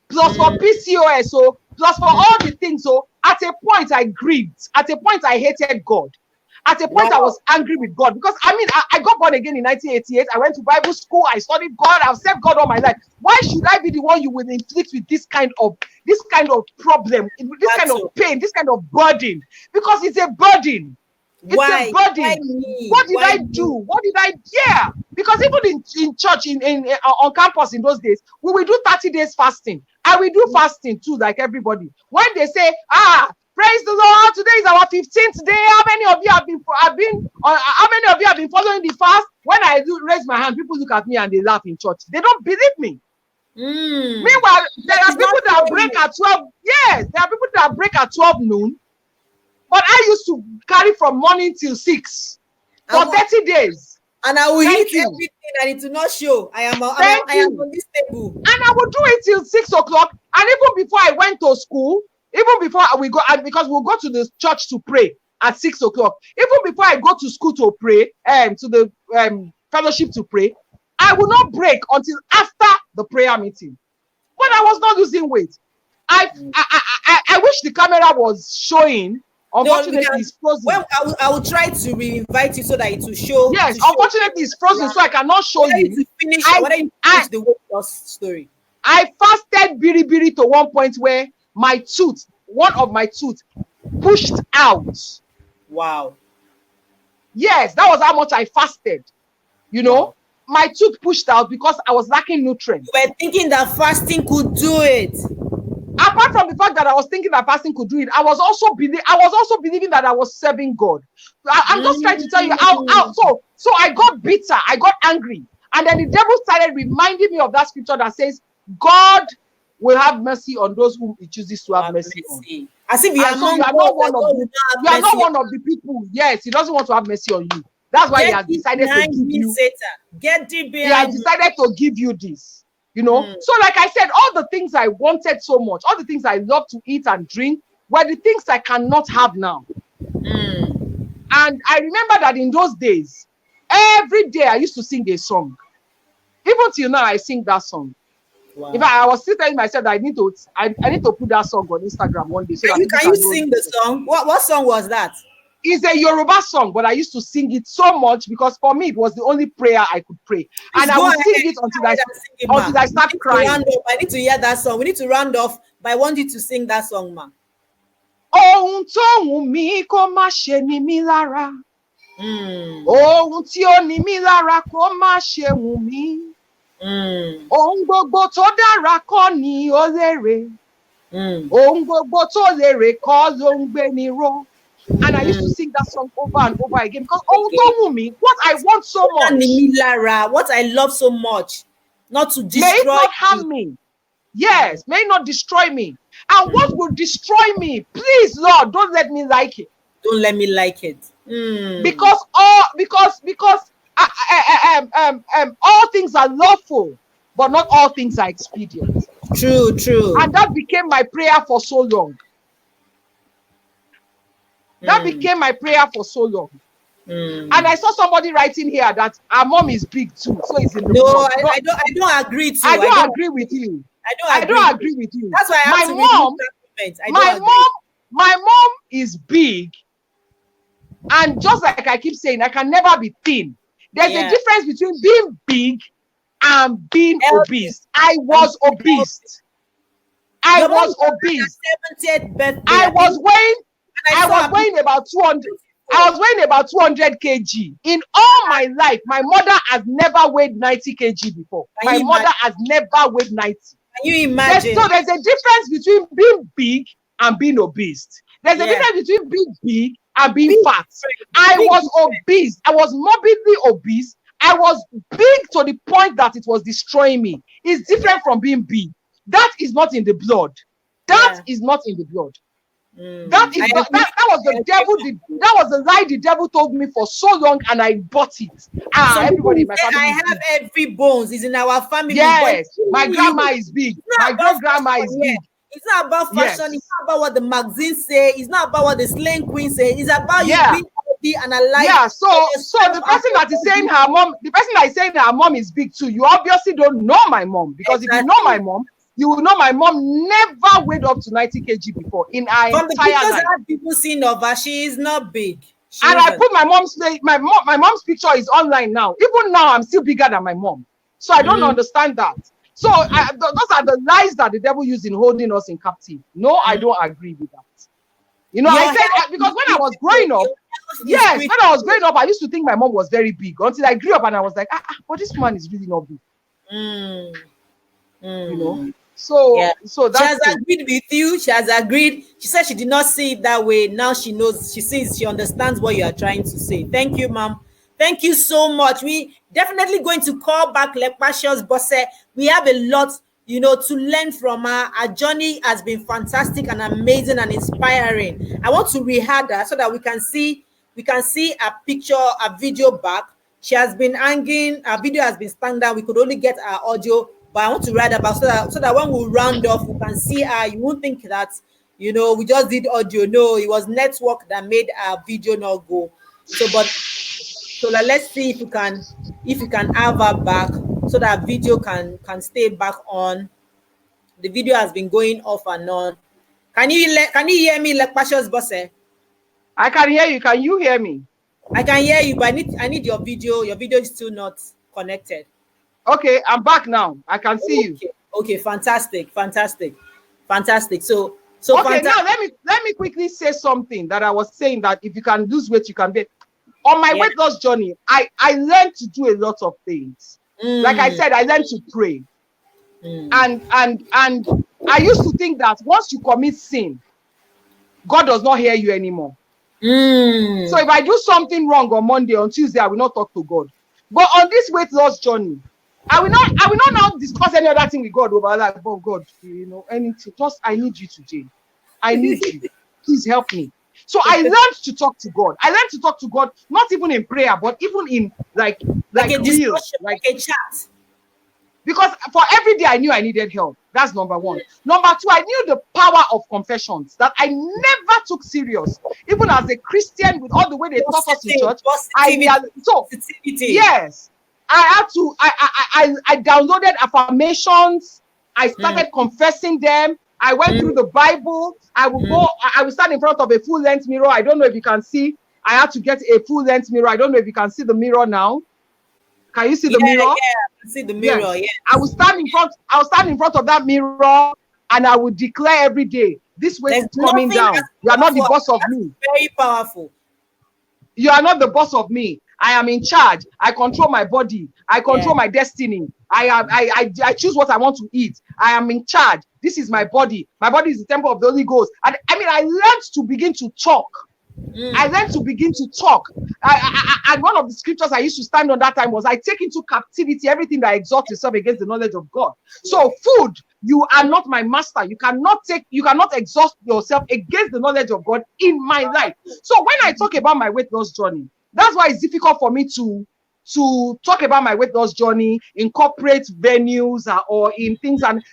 plus for PCOS, plus for all the things. At a point I grieved. At a point I hated God. At a point I was angry with God, because I got born again in 1988. I went to Bible school. I studied God. I've served God all my life. Why should I be the one you will inflict with this kind of problem, this kind of pain, this kind of burden? Because it's a burden. It's a burden. What did I do? What did I? Yeah. Because even in church, on campus in those days, we will do 30 days fasting. And we do fasting too, like everybody. When they say, praise the Lord, today is our 15th day. How many of you have been following the fast? When I raise my hand, people look at me and they laugh in church. They don't believe me. Meanwhile, there are people that break at 12. Yes, there are people that break at 12 noon. But I used to carry from morning till 6 for 30 days. And I will eat everything and it will not show. I am on this table. And I will do it till 6 o'clock. And even before I went to school, even before we go, and because we'll go to the church to pray at 6 o'clock. Even before I go to school to pray, to the fellowship to pray, I will not break until after the prayer meeting. But I was not losing weight. I wish the camera was showing. Unfortunately, no, it's frozen. Well, I will try to re-invite you so that it will show. Yes, to unfortunately, it's frozen, so I cannot show whether you. To finish, whether you finish the weight loss story. I fasted biri to one point where my tooth, one of my tooth, pushed out. Wow. Yes, that was how much I fasted. You know, wow. My tooth pushed out because I was lacking nutrients. You were thinking that fasting could do it. Apart from the fact that I was thinking that fasting could do it, I was also believing that I was serving God. I'm just trying to tell you how. So I got bitter, I got angry, and then the devil started reminding me of that scripture that says, "God will have mercy on those whom He chooses to have mercy on." As if you are not one of the people. Yes, He doesn't want to have mercy on you. That's why He has decided to give you. Satan. Get deep behind. He has decided to give you this. You know, so like I said, all the things I wanted so much, all the things I love to eat and drink, were the things I cannot have now. And I remember that in those days, every day I used to sing a song. Even till now, I sing that song. Wow. In fact, I was still telling myself that I need to put that song on Instagram one day. So can you sing the song? What song was that? It's a Yoruba song, but I used to sing it so much because for me it was the only prayer I could pray. And I would sing it until I start crying. I need to hear that song. We need to round off, but I want you to sing that song, ma. Ohun tó wù mí kó má ṣe ní mí lára. Ohun tí ó ní mí lára kó má ṣe wù mí. Ohun gbogbo tó dára kọ́ ni ó lérè. Ohun gbogbo tó lérè kọ́ ló ń gbé ni ró. And I used to sing that song over and over again because what I want so much, what I love so much, not to destroy. May it not harm me. Yes, may it not destroy me. And what will destroy me? Please, Lord, don't let me like it. Don't let me like it. Because all things are lawful, but not all things are expedient. True. And that became my prayer for so long. That became my prayer for so long. And I saw somebody writing here that our mom is big too. So it's in the book. I don't agree to. I don't agree with you. I don't agree with you. That's why I have my mom is big. And just like I keep saying, I can never be thin. There's a difference between being big and being obese. I was obese. I was obese. I was weighing about 200. I was weighing about 200 kg. In all my life, my mother has never weighed 90 kg before. My mother has never weighed 90. Can you imagine? So there's a difference between being big and being obese. There's a difference between being big and being fat. I was obese. I was morbidly obese. I was big to the point that it was destroying me. It's different from being big. That is not in the blood. That is not in the blood. That was the devil. That was the lie the devil told me for so long, and I bought it. Everybody in my family. I have every bones. It's in our family. Yes, my grandma is big. My great grandma is big. It's not about fashion. It's not about what the magazines say. It's not about what the slang queen say. It's about you being healthy and alive. Yeah. So the person that is saying her mom, the person that is saying her mom is big too, you obviously don't know my mom, because if you know my mom, you will know my mom never weighed up to 90 kg before in her entire life. From the people seen of her, she is not big. I put my mom's picture is online now. Even now, I'm still bigger than my mom. So I don't understand that. So those are the lies that the devil used in holding us in captive. No, I don't agree with that. You know, I said that because when I was growing up, when I was growing up, I used to think my mom was very big until I grew up and I was like, but this man is really not big. You know. So that's she has agreed with you. She has agreed. She said she did not see it that way. Now she knows. She sees. She understands what you are trying to say. Thank you, ma'am. Thank you so much. We definitely going to call back Lepacious Bose. We have a lot, to learn from her. Her journey has been fantastic and amazing and inspiring. I want to rehead her so that we can see a picture, a video back. She has been hanging. Her video has been standing down. We could only get her audio. But I want to write about so that when we round off, we can see her. You won't think that, we just did audio. No, it was network that made our video not go. So let's see if you can have her back so that video can stay back on. The video has been going off and on. Can you hear me, Lepacious Bose? I can hear you. Can you hear me? I can hear you, but I need your video. Your video is still not connected. Okay, I'm back now. I can see you. Okay, fantastic. So okay, now let me quickly say something that I was saying, that if you can lose weight, you can be. On my weight loss journey, I learned to do a lot of things. Like I said, I learned to pray. And I used to think that once you commit sin, God does not hear you anymore. So if I do something wrong on Monday, on Tuesday, I will not talk to God. But on this weight loss journey, I will not now discuss any other thing with God over, like, oh God, you know, anything. Just, I need you today. I need you. Please help me. So I learned to talk to God. I learned to talk to God, not even in prayer, but even in like a real, like a chat. Because for every day I knew I needed help. That's number one. Number two, I knew the power of confessions that I never took serious. Even as a Christian, with all the way they taught us in church, yes, I had to. I downloaded affirmations. I started confessing them. I went through the Bible. I would go. I would stand in front of a full-length mirror. I don't know if you can see. I had to get a full-length mirror. I don't know if you can see the mirror now. Can you see the mirror? Yeah, I can see the mirror. Yeah. I would stand in front. I would stand in front of that mirror, and I would declare every day, "This weight is coming down. You are not the boss of me." Very powerful. You are not the boss of me. I am in charge. I control my body. I control my destiny. I choose what I want to eat. I am in charge. This is my body. My body is the temple of the Holy Ghost. And I mean, I learned to begin to talk. I learned to begin to talk. And one of the scriptures I used to stand on that time was, I take into captivity everything that exalts itself against the knowledge of God. So food, you are not my master. You cannot exhaust yourself against the knowledge of God in my life. So when I talk about my weight loss journey, that's why it's difficult for me to talk about my weight loss journey in corporate venues or in things, and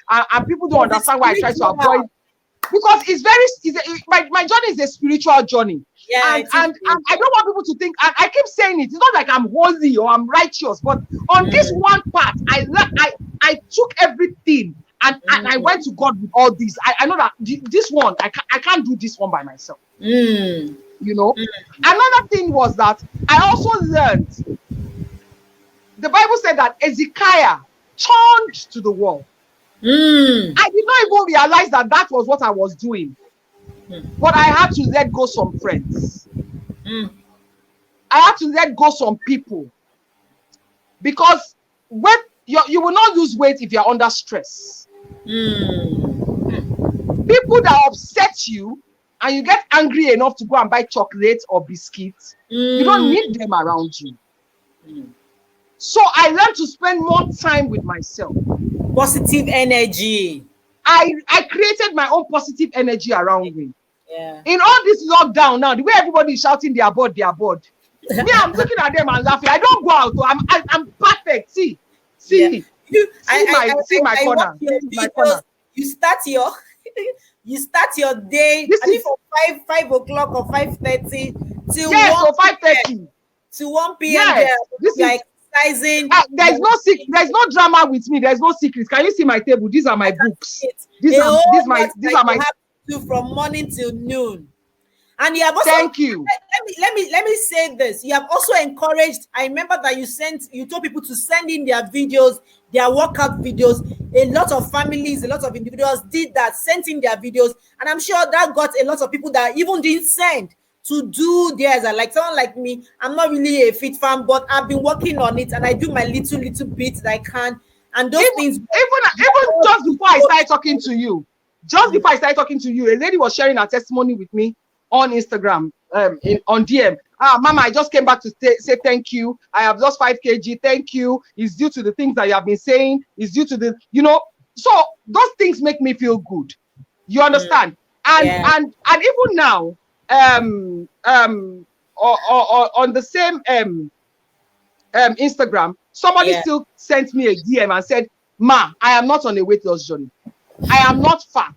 people don't understand why I try to avoid, because my journey is a spiritual journey. And I don't want people to think, and I keep saying it, it's not like I'm holy or I'm righteous, but on this one part, I took everything and I went to God with all this. I know that this one, I can't do this one by myself. You know, another thing was that I also learned, the Bible said that Ezekiah turned to the wall. I did not even realize that was what I was doing. But I had to let go some friends. I had to let go some people. Because you will not lose weight if you're under stress. People that upset you and you get angry enough to go and buy chocolate or biscuits, you don't need them around you. So I learned to spend more time with myself. Positive energy. I created my own positive energy around me. Yeah. In all this lockdown now, the way everybody is shouting they are bored. Me, I'm looking at them and laughing. I don't go out. I'm perfect. See. Yeah. My corner. You start your day. This is from 5 o'clock or 5:30 till 5:30 to 1 p.m. Yes, this is exercising. There's no drama with me. There's no secrets. Can you see my table? These are my books. These are my from morning till noon. And you have also, thank you. Let me say this. You have also encouraged. I remember that you told people to send in their videos, their workout videos. A lot of families, a lot of individuals did that, sent in their videos, and I'm sure that got a lot of people that even didn't send to do theirs. Like someone like me, I'm not really a fit fan, but I've been working on it, and I do my little bit that I can. And those things, even just before I started talking to you, a lady was sharing her testimony with me on Instagram, on DM. Mama, I just came back to say thank you. I have lost 5 kg. Thank you. It's due to the things that you have been saying. It's due to the, so those things make me feel good. You understand? And even now, on the same Instagram, somebody still sent me a DM and said, "Ma, I am not on a weight loss journey. I am not fat.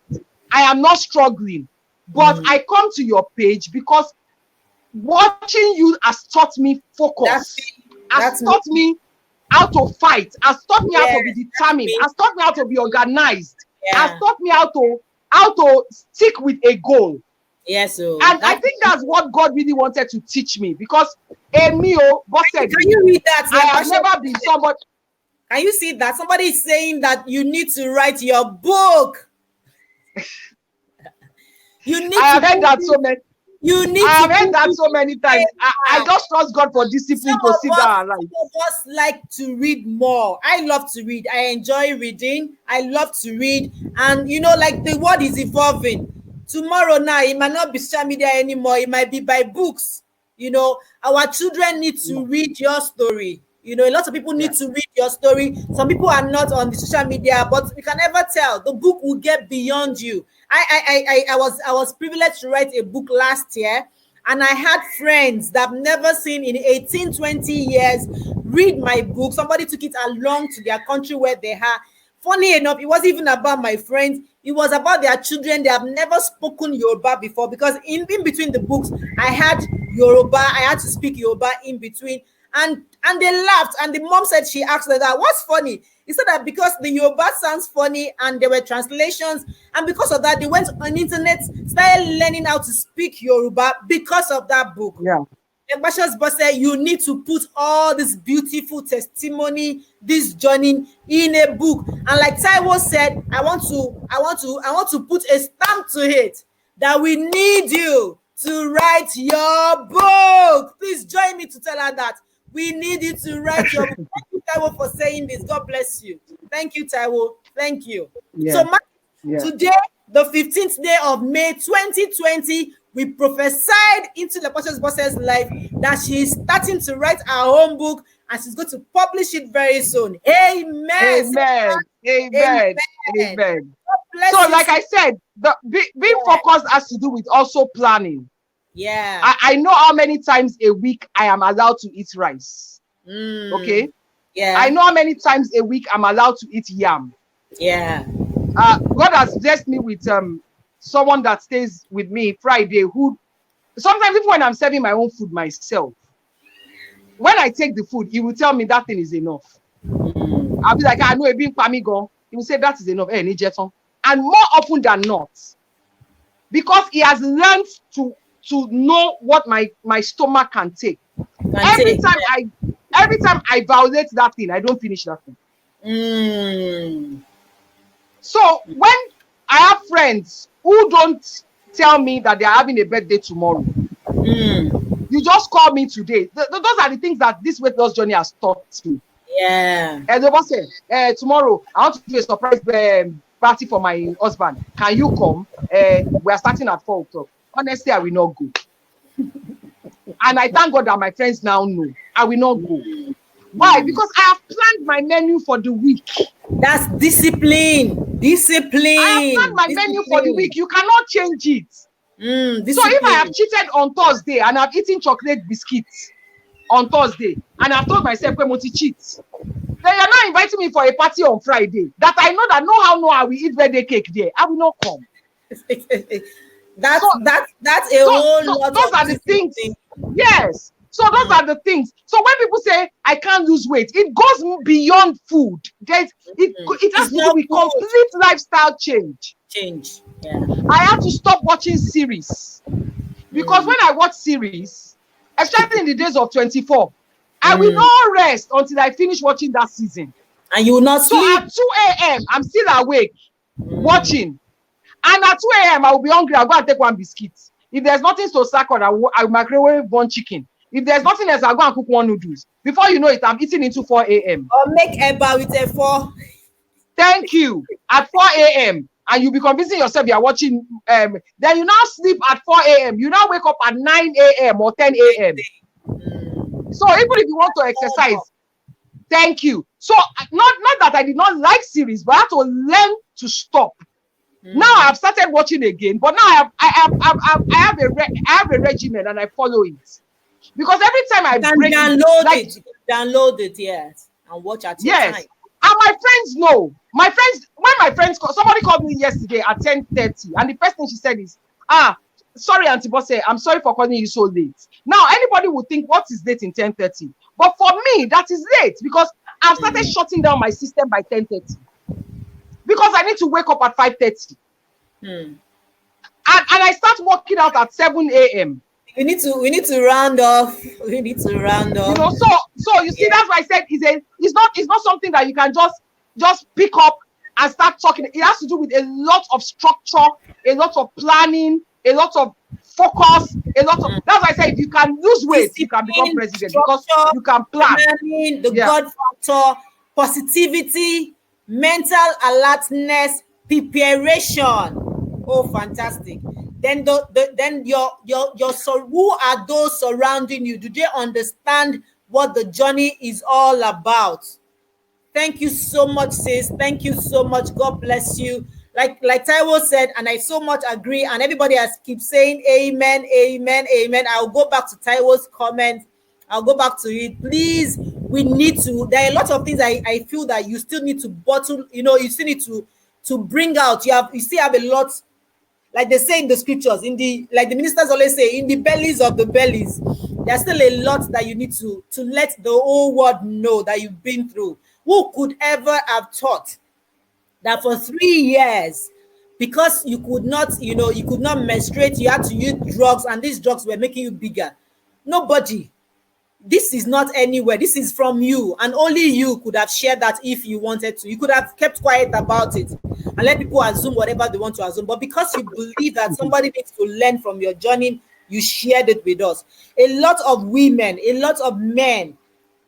I am not struggling. But I come to your page because watching you has taught me focus. Has taught me how to fight, has taught me how to be determined, has taught me how to be organized, has taught me how to stick with a goal. Yes, so and I think that's what God really wanted to teach me, because Emio, boss said, can you read that? I have never been somebody. Can you see that somebody is saying that you need to write your book? You need. I have heard that so many. You need. I have heard that so many times. I just trust God for discipline to sit down and write. Some of us like to read more. I love to read. I enjoy reading. I love to read, and you know, like the world is evolving. Tomorrow now, it might not be social media anymore. It might be by books. You know, our children need to read your story. You know, a lot of people need to read your story. Some people are not on the social media, but you can never tell. The book will get beyond you. I was privileged to write a book last year, and I had friends that I've never seen in 18, 20 years read my book. Somebody took it along to their country where they are. Funny enough, it wasn't even about my friends. It was about their children. They have never spoken Yoruba before, because in between the books, I had Yoruba. I had to speak Yoruba in between. And they laughed. And the mom said, she asked her that, what's funny? He said that because the Yoruba sounds funny and there were translations. And because of that, they went on internet, started learning how to speak Yoruba because of that book. Yeah. Lepacious Bose said, you need to put all this beautiful testimony, this journey in a book. And like Taiwo said, I want to put a stamp to it that we need you to write your book. Please join me to tell her that we need you to write your book. Thank you, Taiwo, for saying this. God bless you. Thank you, Taiwo. Thank you. Yeah. So today, the 15th day of May 2020, we prophesied into Lepacious Bose's life that she is starting to write her own book, and she's going to publish it very soon. Amen. Amen. Amen. Amen. So, like I said, being focused has to do with also planning. Yeah. I know how many times a week I am allowed to eat rice. Okay. Yeah. I know how many times a week I'm allowed to eat yam. Yeah. God has blessed me with someone that stays with me Friday, who sometimes even when I'm serving my own food myself, when I take the food, he will tell me that thing is enough. I'll be like, I know a big pamigo. He will say that is enough. And more often than not, because he has learned to know what my stomach can take. Every time I violate that thing, I don't finish that thing. So when I have friends who don't tell me that they are having a birthday tomorrow, you just call me today. Those are the things that this weight loss journey has taught me. Yeah. And they will say, tomorrow I want to do a surprise party for my husband. Can you come? We are starting at 4 o'clock. Honestly, I will not go. And I thank God that my friends now know I will not go. Why? Because I have planned my menu for the week. That's discipline. Discipline. I have planned my menu for the week. You cannot change it. So if I have cheated on Thursday and I've eaten chocolate biscuits on Thursday and I've told myself I'm going to cheat, then you're not inviting me for a party on Friday that I know that I will eat birthday cake there. I will not come. That's a whole lot. Those are the things. Yes. So those are the things. So when people say I can't lose weight, it goes beyond food. It has to do with complete lifestyle change. Yeah. I have to stop watching series. Because when I watch series, especially in the days of 24, I will not rest until I finish watching that season. And you will not sleep. So at 2 a.m., I'm still awake watching. And at 2 a.m., I will be hungry. I'll go and take one biscuit. If there's nothing to sack on, I will microwave one chicken. If there's nothing else, I'll go and cook one noodles. Before you know it, I'm eating into 4 a.m. Or make eba with a 4. Thank you. At 4 a.m. And you'll be convincing yourself you're watching. Then you now sleep at 4 a.m. You now wake up at 9 a.m. or 10 a.m. So even if you want to exercise, thank you. So not that I did not like series, but I had to learn to stop. Now I've started watching again, but now I have a regimen and I follow it. Because every time I break download it, yes, and watch at your time. And my friends know. When my friends somebody called me yesterday at 10:30, and the first thing she said is, sorry, Auntie Bose, I'm sorry for calling you so late. Now anybody would think what is late in 10:30, but for me that is late because I've started shutting down my system by 10:30 because I need to wake up at 5:30. And I start working out at 7 a.m. We need to round off. We need to round off. You know, so you see, that's why I said it's not something that you can just pick up and start talking. It has to do with a lot of structure, a lot of planning, a lot of focus, a lot of. That's why I said if you can lose weight, you can become president because you can plan. Planning, the God factor, positivity, mental alertness, preparation. Oh, fantastic! Then then who are those surrounding you? Do they understand what the journey is all about? Thank you so much, sis. Thank you so much. God bless you. Like Taiwo said, and I so much agree, and everybody has keep saying amen, amen, amen. I'll go back to Taiwo's comment. I'll go back to it. Please, we need to, there are a lot of things I feel that you still need to bottle, you still need to bring out. You still have a lot, like they say in the scriptures, like the ministers always say, in the bellies of the bellies, there's still a lot that you need to let the whole world know that you've been through. Who could ever have thought that for 3 years, because you could not menstruate, you had to use drugs, and these drugs were making you bigger? Nobody. This is not anywhere. This is from you, and only you could have shared that if you wanted to. You could have kept quiet about it and let people assume whatever they want to assume. But because you believe that somebody needs to learn from your journey, you shared it with us. A lot of women, a lot of men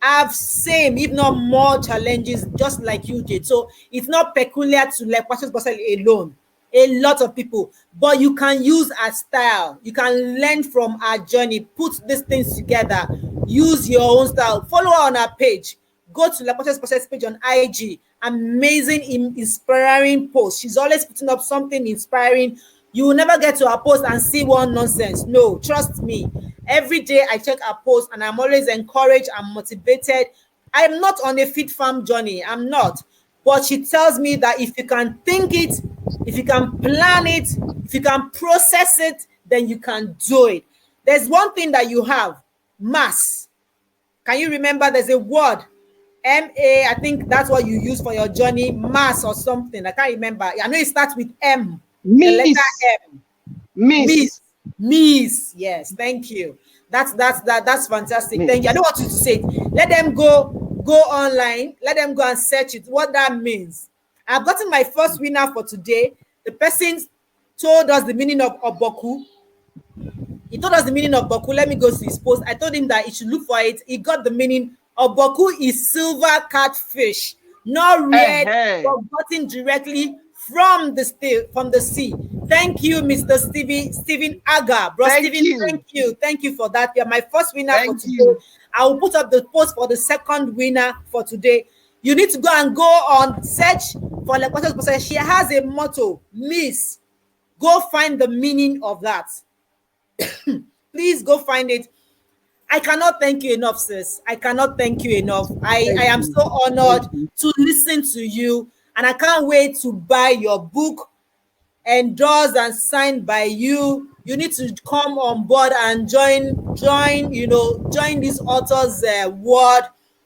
have same, if not more, challenges just like you did. So it's not peculiar to Lepacious Bose alone. A lot of people, but you can use our style. You can learn from our journey. Put these things together. Use your own style. Follow her on our page. Go to Lepacious Bose's page on IG. Amazing, inspiring posts. She's always putting up something inspiring. You will never get to her post and see one nonsense. No, trust me. Every day I check her post and I'm always encouraged and motivated. I'm not on a fit farm journey. I'm not. But she tells me that if you can think it, if you can plan it, if you can process it, then you can do it. There's one thing that you have, mass. Can you remember there's a word, M-A, I think that's what you use for your journey, mass or something. I can't remember. I know it starts with M. Miss. The letter M. Miss. Miss. Yes, thank you. That's fantastic. Miss. Thank you. I don't want you to say it. Let them go online. Let them go and search it. What that means. I've gotten my first winner for today. The person told us the meaning of Oboku. He told us the meaning of Boku. Let me go to his post. I told him that he should look for it. He got the meaning of Boku is silver catfish, not red, but gotten directly from the sea. Thank you, Mr. Stephen Aga. Bro, Stephen, thank you for that. You're my first winner for today. I will put up the post for the second winner for today. You need to go on search for Lepacious Bose. She has a motto, Miss. Go find the meaning of that. Please go find it. I cannot thank you enough, sis. I cannot thank you enough. I am so honored to listen to you, and I can't wait to buy your book, endorsed and signed by you. You need to come on board and join this author's word.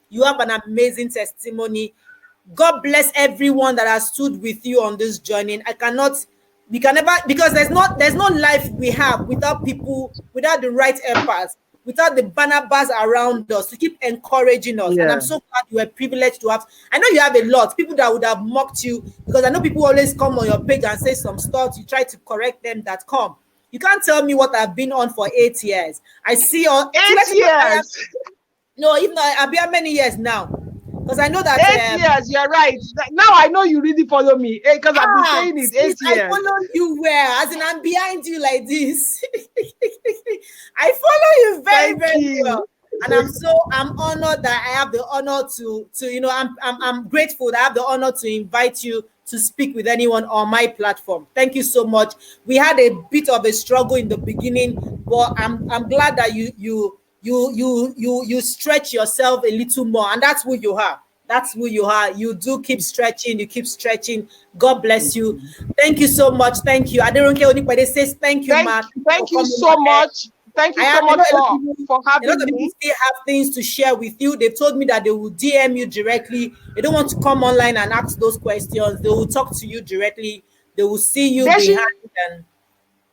You have an amazing testimony. God bless everyone that has stood with you on this journey. We can never, because there's no life we have without people, without the right helpers, without the Barnabas around us to keep encouraging us. Yeah. And I'm so glad you were privileged to have. I know you have a lot people that would have mocked you, because I know people always come on your page and say some stuff. You try to correct them that come. You can't tell me what I've been on for 8 years. I see all 8 years. No, even I've been many years now. Because I know that 8 years, you're right. Now I know you really follow me. Because I've been saying it 8 years. I follow you well, as in I'm behind you like this. I follow you very well. And I'm honored that I have the honor to I'm grateful that I have the honor to invite you to speak with anyone on my platform. Thank you so much. We had a bit of a struggle in the beginning, but I'm glad that you stretch yourself a little more, and that's who you are. That's who you are. You do keep stretching. You keep stretching. God bless you. Thank you so much. Thank you. I don't care anybody says thank you, Mark. Thank you so much. Thank you I so have, much a lot of people, for a lot having of people me. still have things to share with you. They've told me that they will DM you directly. They don't want to come online and ask those questions. They will talk to you directly. They will see you They should behind, and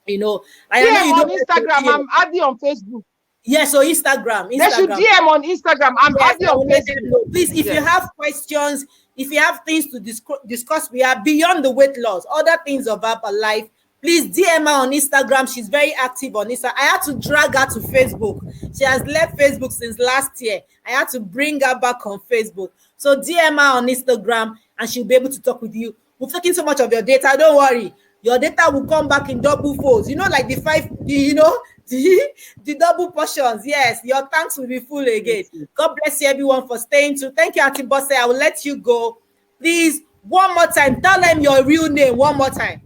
you know. And I know DM you on don't like your Instagram. DM. I'm Addy on Facebook. Yes, so Instagram, They should Instagram. DM on Instagram. I'm Yes, Addy I on will let them Facebook. know. Please, if you Yes. have questions, if you have things to discuss, we are beyond the weight loss, other things of our life. Please DM her on Instagram. She's very active on Instagram. I had to drag her to Facebook. She has left Facebook since last year. I had to bring her back on Facebook. So DM her on Instagram and she'll be able to talk with you. We've taken so much of your data. Don't worry. Your data will come back in double folds. You know, like the double portions. Yes, your tanks will be full again. God bless you, everyone, for staying too. Thank you, Auntie Bosse. I will let you go. Please, one more time, tell them your real name. One more time.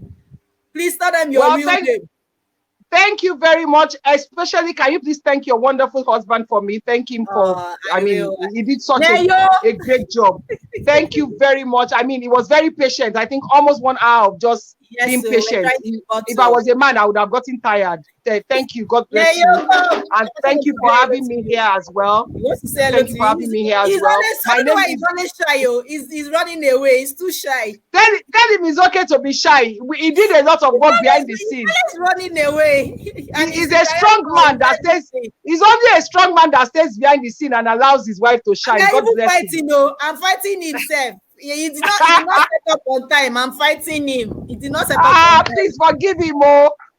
Please tell them your Well, real name. thank you very much. Especially, can you please thank your wonderful husband for me? Thank him for, I I mean, will. he did such There you. a great job. Thank you very much. I mean, he was very patient. I think almost 1 hour of just Yes, being so we're patient. trying to If I bottle. was a man, I would have gotten tired. Thank you. God There bless you you. go. And thank you for having me here as well. He wants to say hello Thank to you for you. having me here as He's well. honest. I My don't know name why is he's honest shy. Oh. He's running away. He's too shy. Tell him it's okay to be shy. He did a lot of work behind the scenes. He's running away. And He's a strong man that stays. He's only a strong man that stays behind the scene and allows his wife to shine. I'm God even bless him. fighting. No, I'm fighting himself. He did not set up on time. I'm fighting him. He did not set up on time. Please forgive him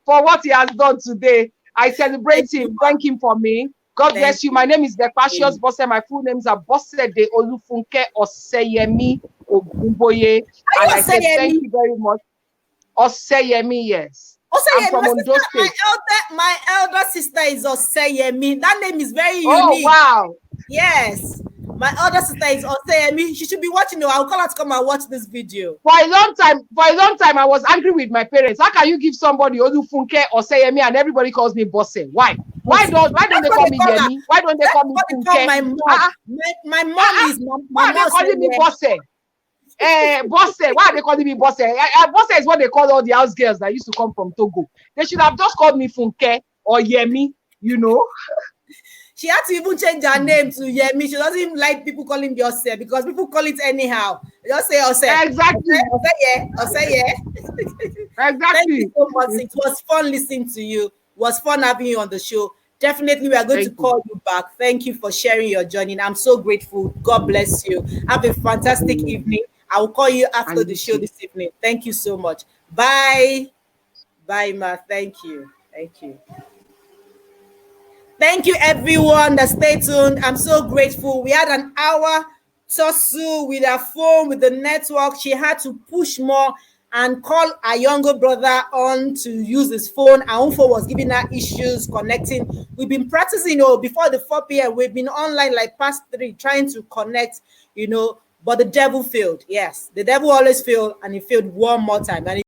for what he has done today. I celebrate him. Thank him for me. God bless you. My name is Lepacious Bose. My full names are Bose de Olufunke Oseyemi Ogunboye. And I say thank you very much. Oseyemi, yes. I'm from Ondo State. My elder sister is Oseyemi. That name is very unique. Oh, wow. Yes. My elder sister is Oseyemi. She should be watching. I'll call her to come and watch this video. For a long time, I was angry with my parents. How can you give somebody Olufunke Oseyemi and everybody calls me Bose? Why? Why don't they call me Yemi? Why don't they call me Funke? My mom. My mom is why are they calling me Bose? Bose. Why are they calling me Bose? Bose is what they call all the house girls that used to come from Togo. They should have just called me Funke or Yemi, you know. She had to even change her name to Yemi. She doesn't even like people calling me Ose because people call it anyhow. They just say Ose. Exactly. Ose, yeah. Exactly. Thank you so much. It was fun listening to you. It was fun having you on the show. Definitely, we are going to call you back. Thank you for sharing your journey. I'm so grateful. God bless you. Have a fantastic evening. I will call you after the show this evening. Thank you so much. Bye. Bye, Ma. Thank you. Thank you. Thank you, everyone that stayed tuned. I'm so grateful. We had an hour tussle with her phone, with the network. She had to push more and call her younger brother on to use his phone. Our phone was giving her issues connecting. We've been practicing, before the 4 p.m. We've been online like past 3, trying to connect, but the devil failed. Yes, the devil always failed, and he failed one more time. And